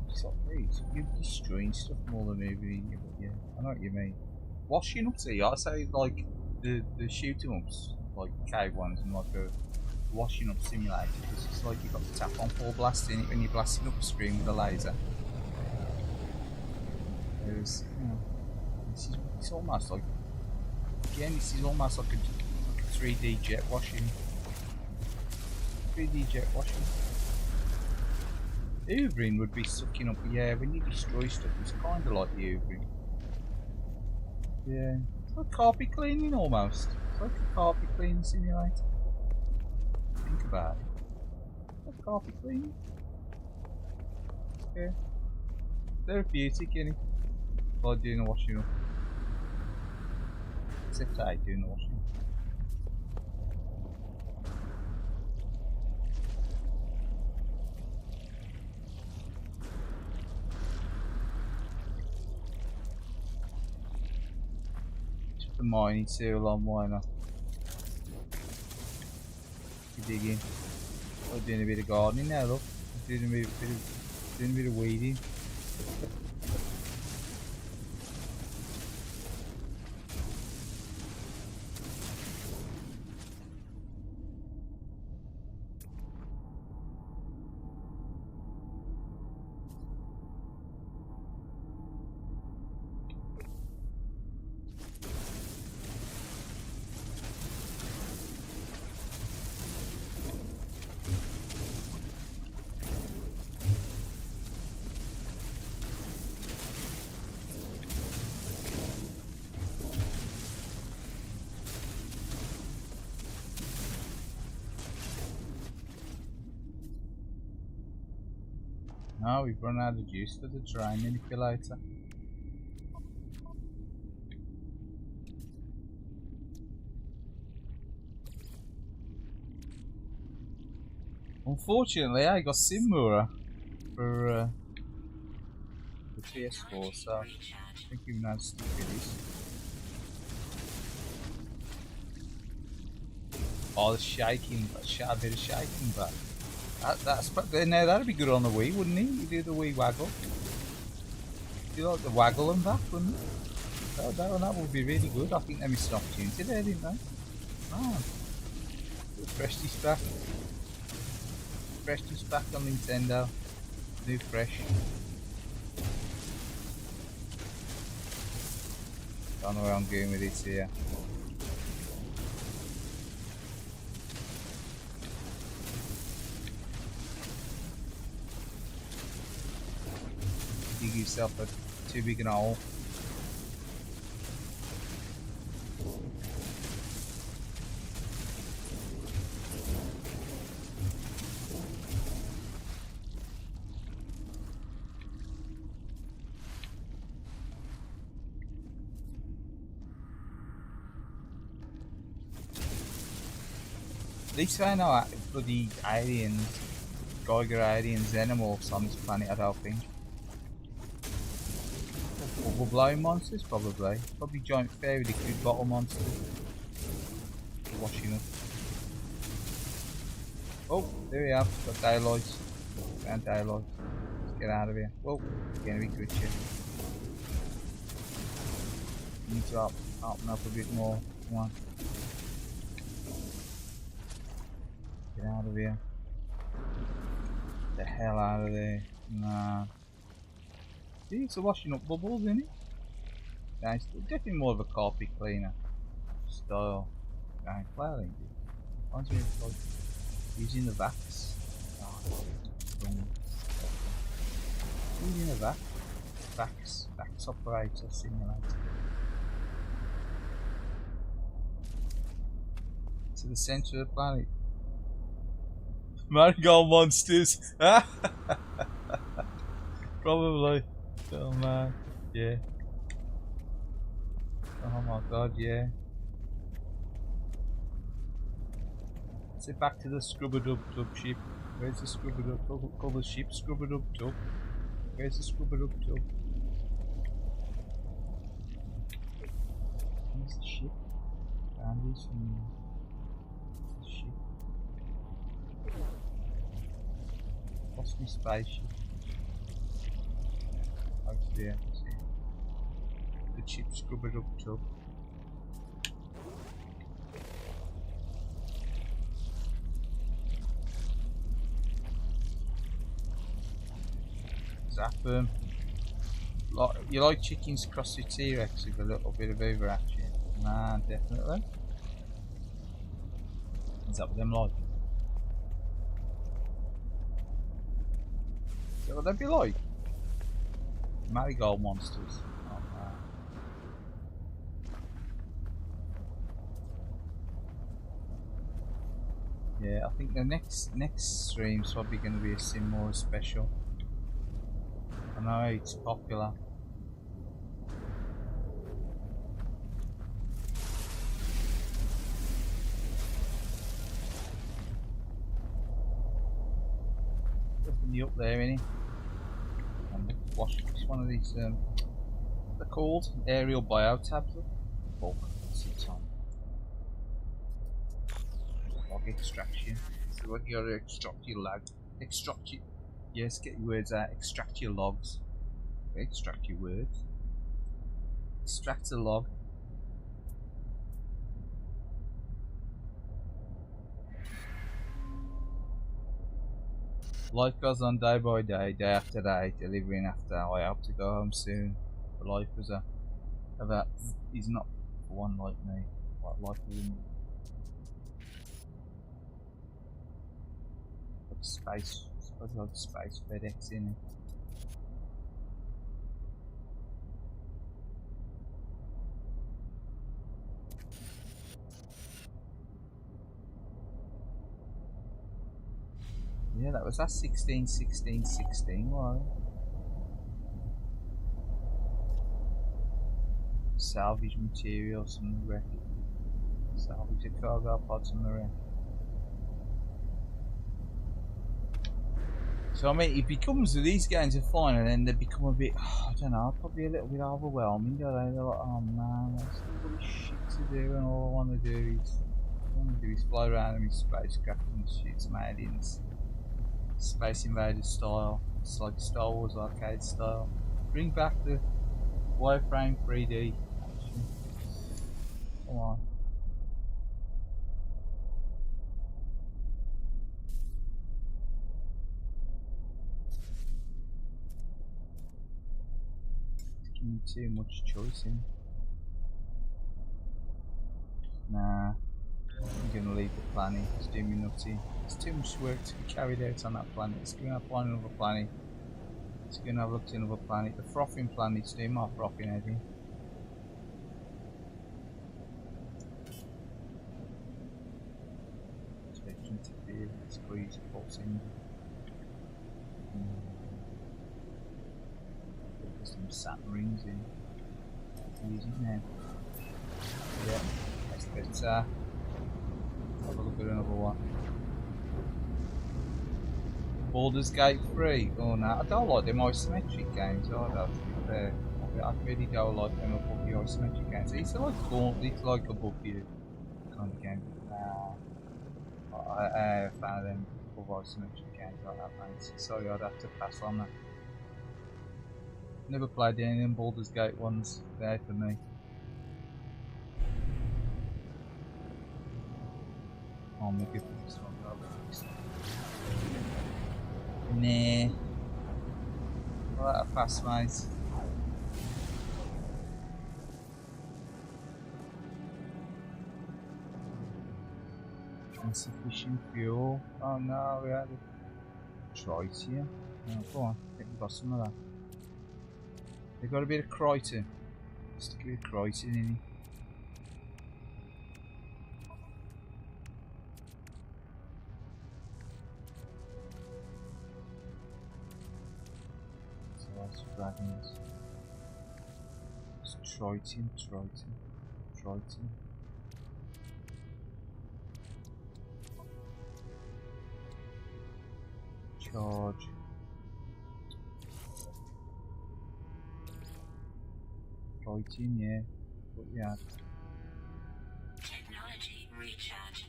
It's like these. You're destroying stuff more than hoovering, but yeah, I know what you mean. Washing up, see, I say like the shooting ups, like K1s and like a washing up simulator, because it's like you've got to tap on full blast in it when you're blasting up a screen with a laser. Whereas, it's almost like, again, this is almost like a 3D jet washing. 3D jet washing. Hoovering would be sucking up the air. When you destroy stuff, it's kind of like the hoovering. Yeah, it's like carpet cleaning almost. It's like a carpet cleaning simulator. Think about it. It's like carpet cleaning. Yeah. Therapeutic, innit? Like doing the washing up. Except I doing the washing up. The mining tool on, why not? Digging. I'm doing a bit of gardening now, look. Doing a bit of weeding. No, we've run out of juice for the terrain manipulator. Unfortunately, I got Simura for PS4, so I think we're gonna stick with this. Oh, the shaking, a bit of shaking back. Now that'd be good on the Wii, wouldn't it? You do the Wii waggle. You like the waggle and back, wouldn't it? That would be really good. I think they missed an opportunity there, didn't they? Oh, fresh this back. Fresh this back on Nintendo. New fresh. Don't know where I'm going with this here. Dig yourself a too big an hole. At least I know bloody aliens, Geiger aliens, xenomorphs on this planet, I don't think. Overblowing monsters, probably. Probably giant fairy liquid bottle monsters. Washing up. Oh, there we have. Got daylight. Found daylight. Let's get out of here. Whoa, getting a bit good shit. Need to open up a bit more. Come on. Get out of here. Get the hell out of there. Nah. See, it's a washing up bubbles, isn't it? Nice. Definitely more of a carpet cleaner style. Nice. Well, ain't it? One's really like using the vacs. Oh, using the vacs operator simulator. To the centre of the planet. Marigold monsters! Probably. Oh man, yeah. Oh my god, yeah. Let's get back to the Scrubber-Dub ship. Where's the Scrubber-Dub? Call the ship Scrubber-Dub Tub. Where's the Scrubber-Dub Tub? Where's the ship? Found this from the ship. What's my spaceship? Oh, it's there. The ship Scrubber-Dub Tub. Zap them. You like chickens cross your T-Rex with a little bit of overaction? Nah, definitely. Is that what them like? Is that what they'd be like? Marigold monsters. Oh man. Yeah, I think the next stream's probably going to be a Simura special. I know it's popular. Definitely up there, innit? And watch it's one of these. They're called aerial biotabs. Bulk. Sits on. Log extraction. So what you gotta extract your lag. Extract your. Yes, get your words out. Extract your logs. Extract your words. Extract a log. Life goes on day by day, day after day, delivering after. I hope to go home soon. But life is he's not one like me. Like me. Like space. I suppose like space FedEx in it. Yeah, that was that 16, 16, 16, right? Salvage materials from the wreck. Salvage the cargo pods from the wreck. So I mean, it becomes these games are fine, and then they become a bit, I don't know, probably a little bit overwhelming. Don't they? They're like, oh man, there's all this shit to do, and all I want to do is fly around in my spacecraft and shoot some aliens, Space Invaders style. It's like Star Wars arcade style. Bring back the wireframe 3D action. Come on. Give me too much choice in. Nah, I'm gonna leave the planet. It's doing me nutty. There's too much work to be carried out on that planet. It's gonna find another planet. It's gonna have a look to another planet. The frothing planet's doing my frothing head in. Expecting to be able to squeeze a pulse in. Put some Saturn rings in. Use it now. Yeah, that's better. Have a look at another one. Baldur's Gate 3. Oh no, I don't like them isometric games. I don't, to be fair. I really don't like them above the isometric games. It's like Gauntlet, like above you kind of game. I found them above isometric games like that, mate. Sorry, I'd have to pass on that. Never played any of them Baldur's Gate ones. There for me. Oh my goodness, this one. Nah. Well, that'll pass, mate. Insufficient fuel. Oh no, we had a choice here. Oh, go on, I think we've got some of that. They've got a bit of Crichton. Just a bit of Crichton in it. Dragons. It's Triton. Charge. Triton, yeah. But yeah. Technology recharge.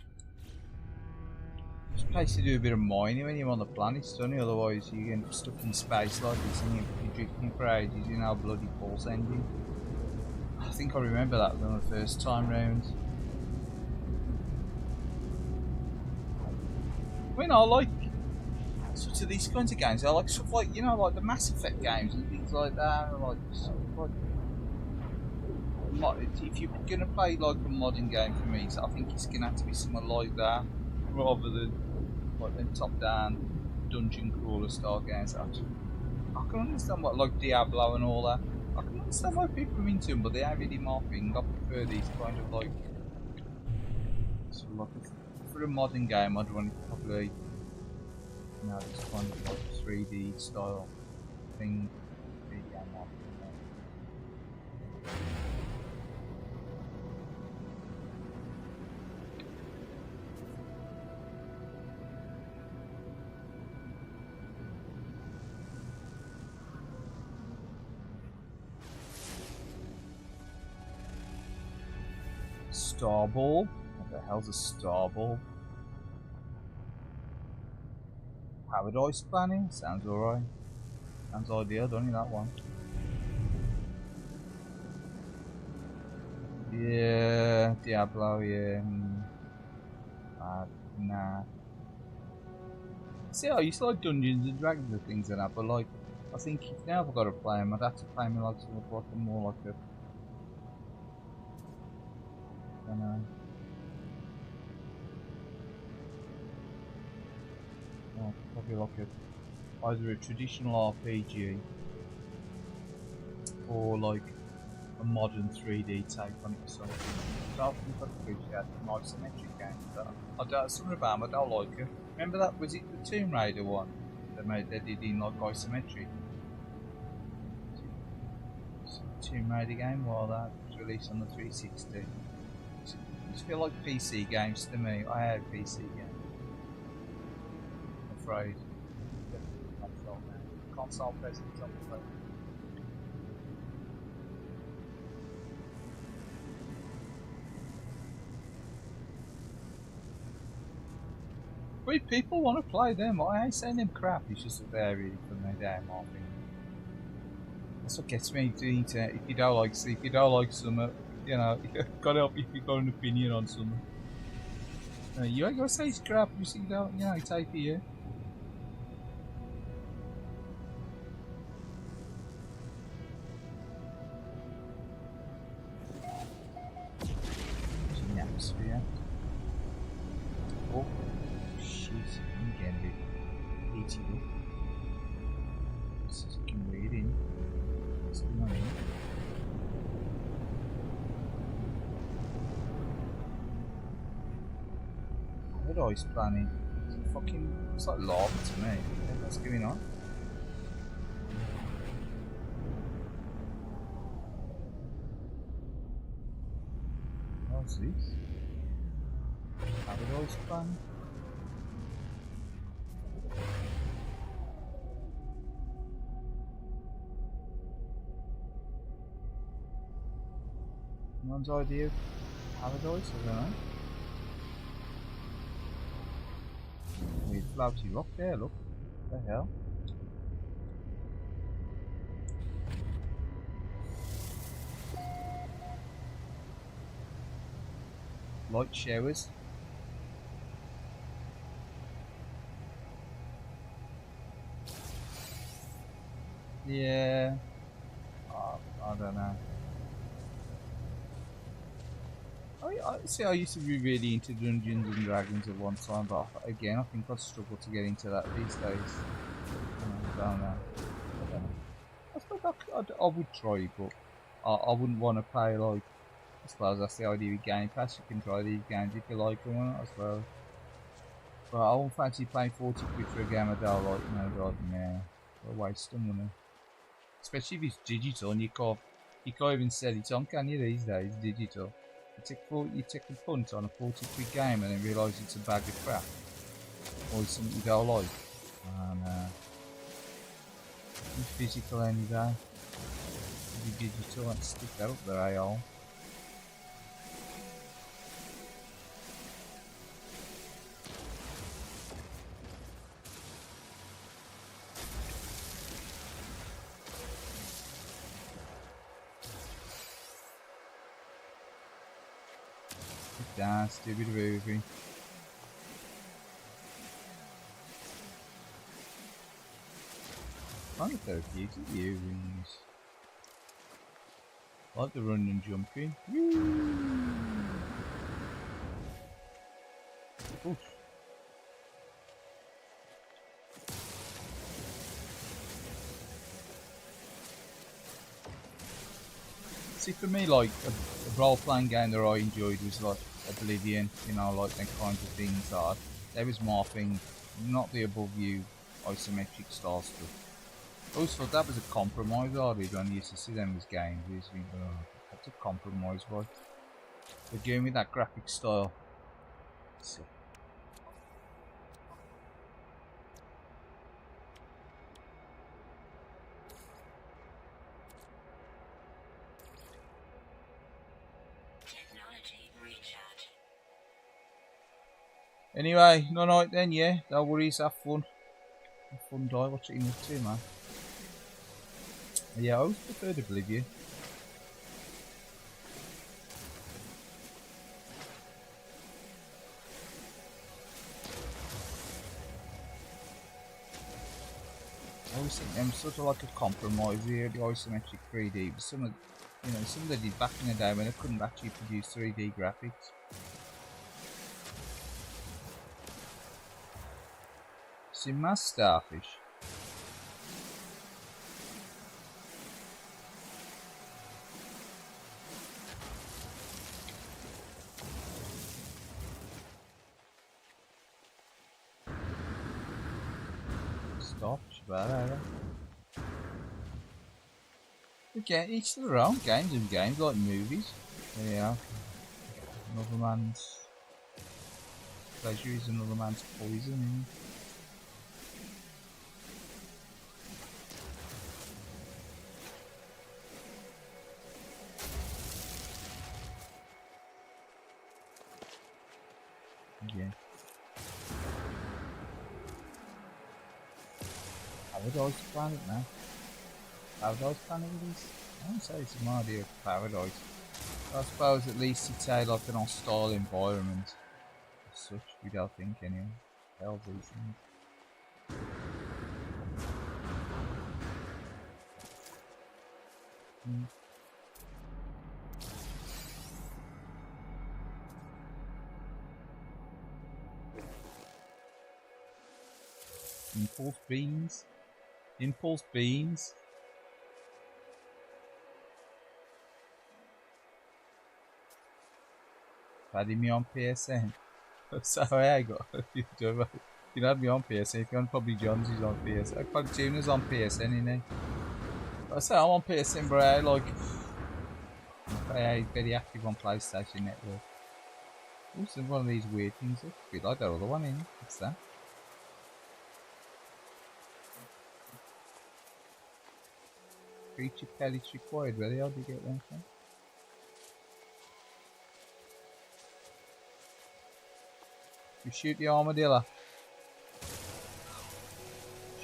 It's a place to do a bit of mining when you're on the planet, Sony, otherwise you get stuck in space like this and you're drifting for ages in our bloody pulse engine. I think I remember that from the first time round. I mean, I like sort of these kinds of games. I like stuff like, you know, like the Mass Effect games and things like that. Like, sort of like if you're gonna play like a modern game for me, so I think it's gonna have to be something like that rather than like them top-down dungeon crawler style games. I can understand what like Diablo and all that. I can understand why people are into them, but they are really my thing. I prefer these kind of like, sort of like for a modern game. I'd want it probably, you know, this kind of like 3D style thing. Starball? What the hell's a starball? Paradise planning? Sounds alright. Sounds ideal, don't you, that one? Yeah, Diablo, yeah. Nah. See, I used to like Dungeons and Dragons and things like that, but like, I think if now I've got to play them, I'd have to play them like sort of like a more like a, I don't know. Oh, probably like a, either a traditional RPG or like a modern 3D take on it or something. So I think I'd appreciate the isometric games, but I don't, something about them I don't like it. Remember that, was it the Tomb Raider one they did in like isometric? Tomb Raider game, well that was released on the 360. It just feel like PC games to me. I had PC games. I'm afraid. console presence on the phone. Wait, people want to play them. I ain't saying them crap. It's just that they're really for me. They're my thing. That's what gets me to the internet. If you don't like something, you know, you gotta help if you got an opinion on something. You ain't gonna say it's crap. You see, don't, you know, it's for you. Atmosphere. Oh shit! I'm getting a bit heated up. This is fucking weird in. What's going on here? Paradise planet. It's fucking. It's like lava to me. What's going on? What's this? Paradise planet. Anyone's idea of paradise? I don't know. Weird floaty rock there, look. What the hell? Light showers. Yeah. I don't know. I used to be really into Dungeons and Dragons at one time, but again, I think I'd struggle to get into that these days. I don't know. I suppose I would try, but I wouldn't want to pay, like, I suppose that's the idea with Game Pass. You can try these games if you like them, I suppose. But I won't fancy paying 40 quid for a game I don't like, you know, like, nah, what a waste of money. Especially if it's digital and you can't even sell it on, can you, these days, digital? You take a punt on a 40 quid game and then realise it's a bag of crap. Or it's something you don't like. And physical any day. Be digital and stick that up there, AL. Dance, do a bit of everything. Kind of therapeutic earrings. I like the run and jumping. Oof. See, for me, like a role-playing game that I enjoyed was like Oblivion, you know, like them kinds of things. There was more thing, not the above you isometric style stuff. I always thought that was a compromise. I don't used to see them as games. I used to think, oh, that's a compromise, right? But giving me that graphic style. So. Anyway, no night then, yeah. No worries, have fun. Have fun, die. What's it up to, man? Yeah, I always preferred Oblivion. I always think them sort of like a compromise here, the isometric 3D. But some of they did back in the day when they couldn't actually produce 3D graphics. See my starfish. Starfish, bad. Okay, each to their own. Games and games, like movies. There you are. Another man's pleasure is another man's poison. Yeah. Paradise Planet now. Paradise Planet it is. I wouldn't say it's an idea of paradise. I suppose at least it's a like an hostile environment. As such, we don't think anyway. Hell these things. Impulse beams. Impulse beams. Added me on PSN. So I got you had me on PSN. If you're on probably John's is on PSN. Probably Tuner's on PSN, isn't he? I say I'm on PSN, but I like I very active on PlayStation Network. Also one of these weird things. It's a bit like that other one, isn't it? What's that? Creature pellets required, really? How do you get them from? You shoot the armadillo.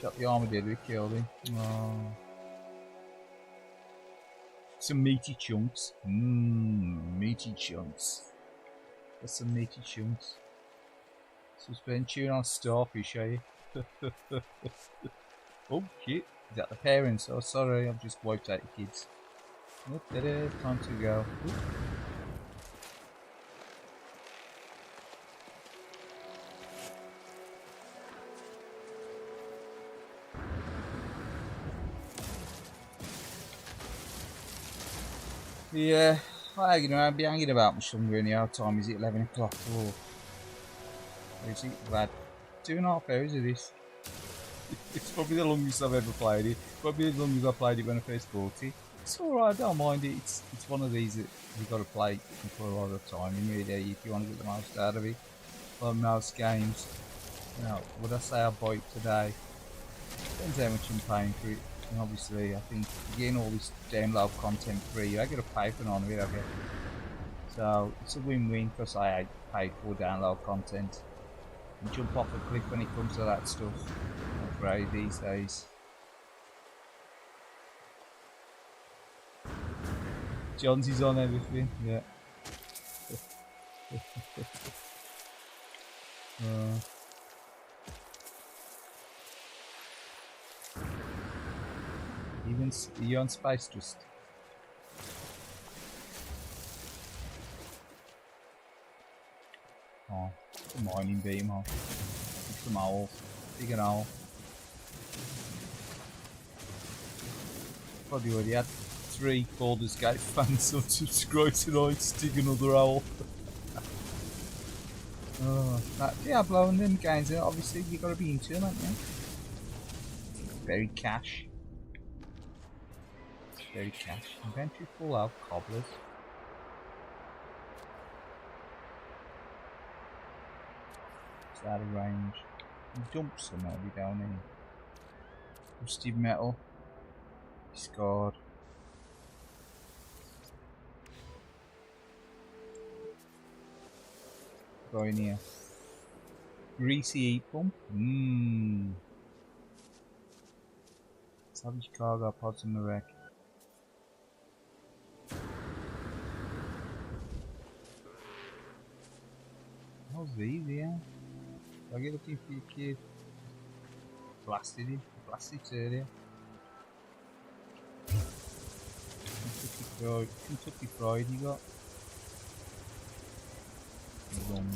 Shot the armadillo, we killed him. Oh. Some meaty chunks. Meaty chunks. Got some meaty chunks. Suspend tune on starfish, are you? Oh shit. Is that the parents? Oh sorry, I've just wiped out the kids. Time to go. Ooh. Yeah, I'd be hanging about much longer in the hour time. Is it 11 o'clock or is it bad? 2.5 hours of this. It's probably the longest I've ever played it. Probably as long as I played it when I first bought it. It's alright, I don't mind it. It's one of these that you've got to play for a lot of time and really if you want to get the most out of it. Like most games. You know, would I say I'll buy it today? Depends how much I'm paying for it. And obviously I think getting all this download content free, I get a pay for none of it, I get. So it's a win-win because I hate pay for download content. And jump off a cliff when it comes to that stuff. Not great these days. John's is on everything, yeah. Even you on space just. Oh, the mining beam, huh? It's some owls. Big an owl. Probably already had 3 Baldur's Gate fans unsubscribe tonight, stick another owl. Oh, that Diablo and them games, obviously you gotta be into them, haven't you? Very cash. Very cash. Inventory full out, cobblers. It's out of range. Dump some maybe down in. Rusty metal. Discard. Go in here. Greasy heat pump. Savage cargo pods in the wreck. How's these here? I get looking for your kid. Blasted him. Blasted area. Kentucky Fried you got. Rum.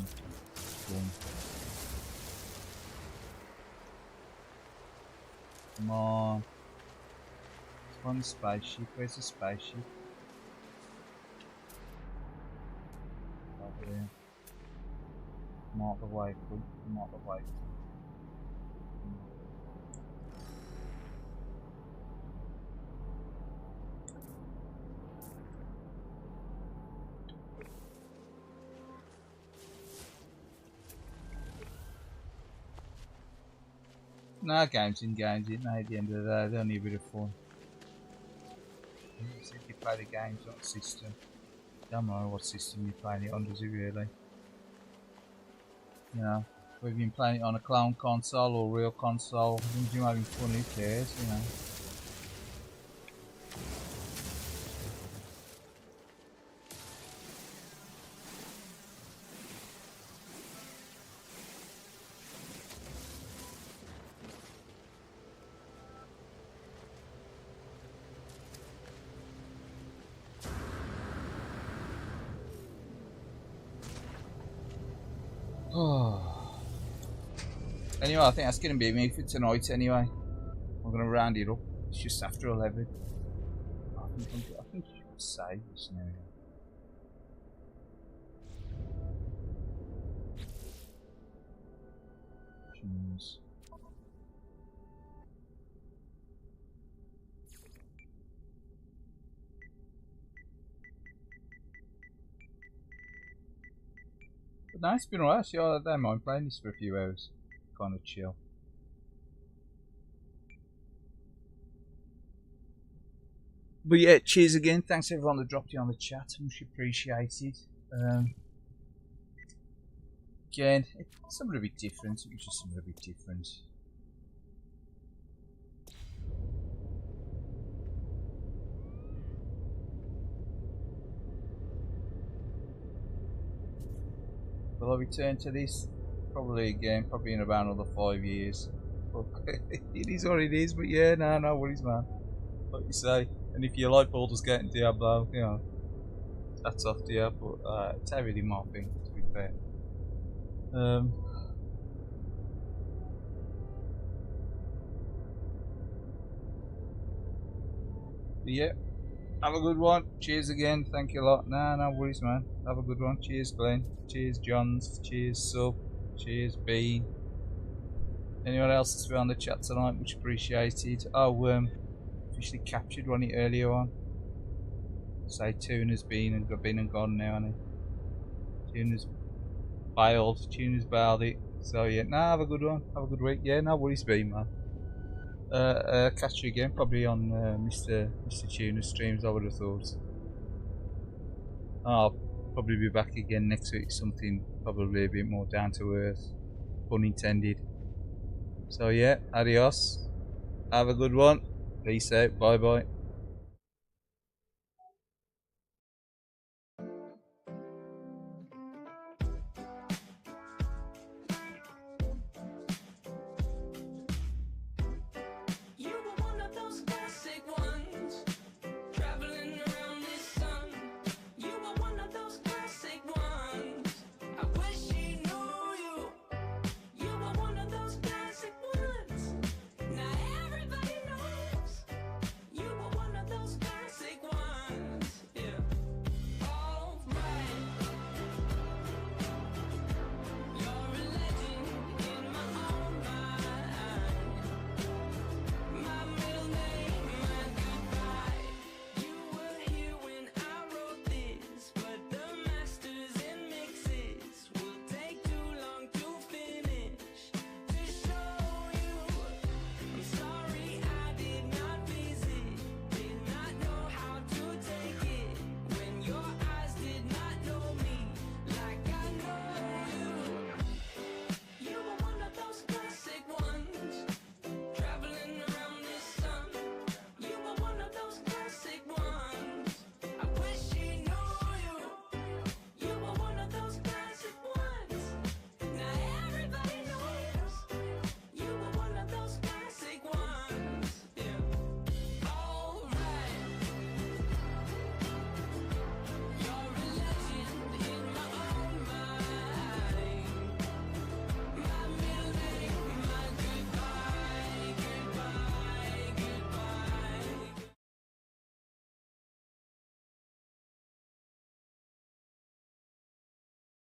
Come on. It's on the spaceship. Where's the spaceship? Over there. Come out the way, please. Come out the way. No, games in games, isn't it? At the end of the day, they only a bit of fun. You said you play the games, not the system. Don't know what system you're playing it on, does it really? You know, whether you've been playing it on a clone console or real console, as long as you're having fun, who cares, you know. Anyway, I think that's going to be me for tonight anyway. I'm going to round it up. It's just after 11. I think you should save this now. Choose. But no, it's been alright. Yeah, I don't mind playing this for a few hours. Kind of chill. But yeah, cheers again. Thanks everyone that dropped in on the chat. Much appreciated. Again, it's something a bit different. It was just something a bit different. Will I return to this? Probably again, probably in about another 5 years. It is what it is, but yeah, no worries, man. Like you say, and if you like Baldur's Gate and Diablo, you know, that's off to you, but it's everything my thing, to be fair. But yeah, have a good one. Cheers again, thank you a lot. No worries, man. Have a good one. Cheers, Glenn. Cheers, Johns. Cheers, Sub. Cheers, Bean. Anyone else that's been on the chat tonight, much appreciated. Oh, officially captured one earlier on. Say Tuna's been and gone now, hasn't he? Tuna's bailed. Tuna's bailed it. So yeah, have a good one. Have a good week. Yeah, no worries, Bean, man. Catch you again, probably on Mr. Tuna's streams, I would have thought. I'll probably be back again next week, something probably a bit more down to earth, pun intended. So yeah, adios, have a good one, peace out, bye bye.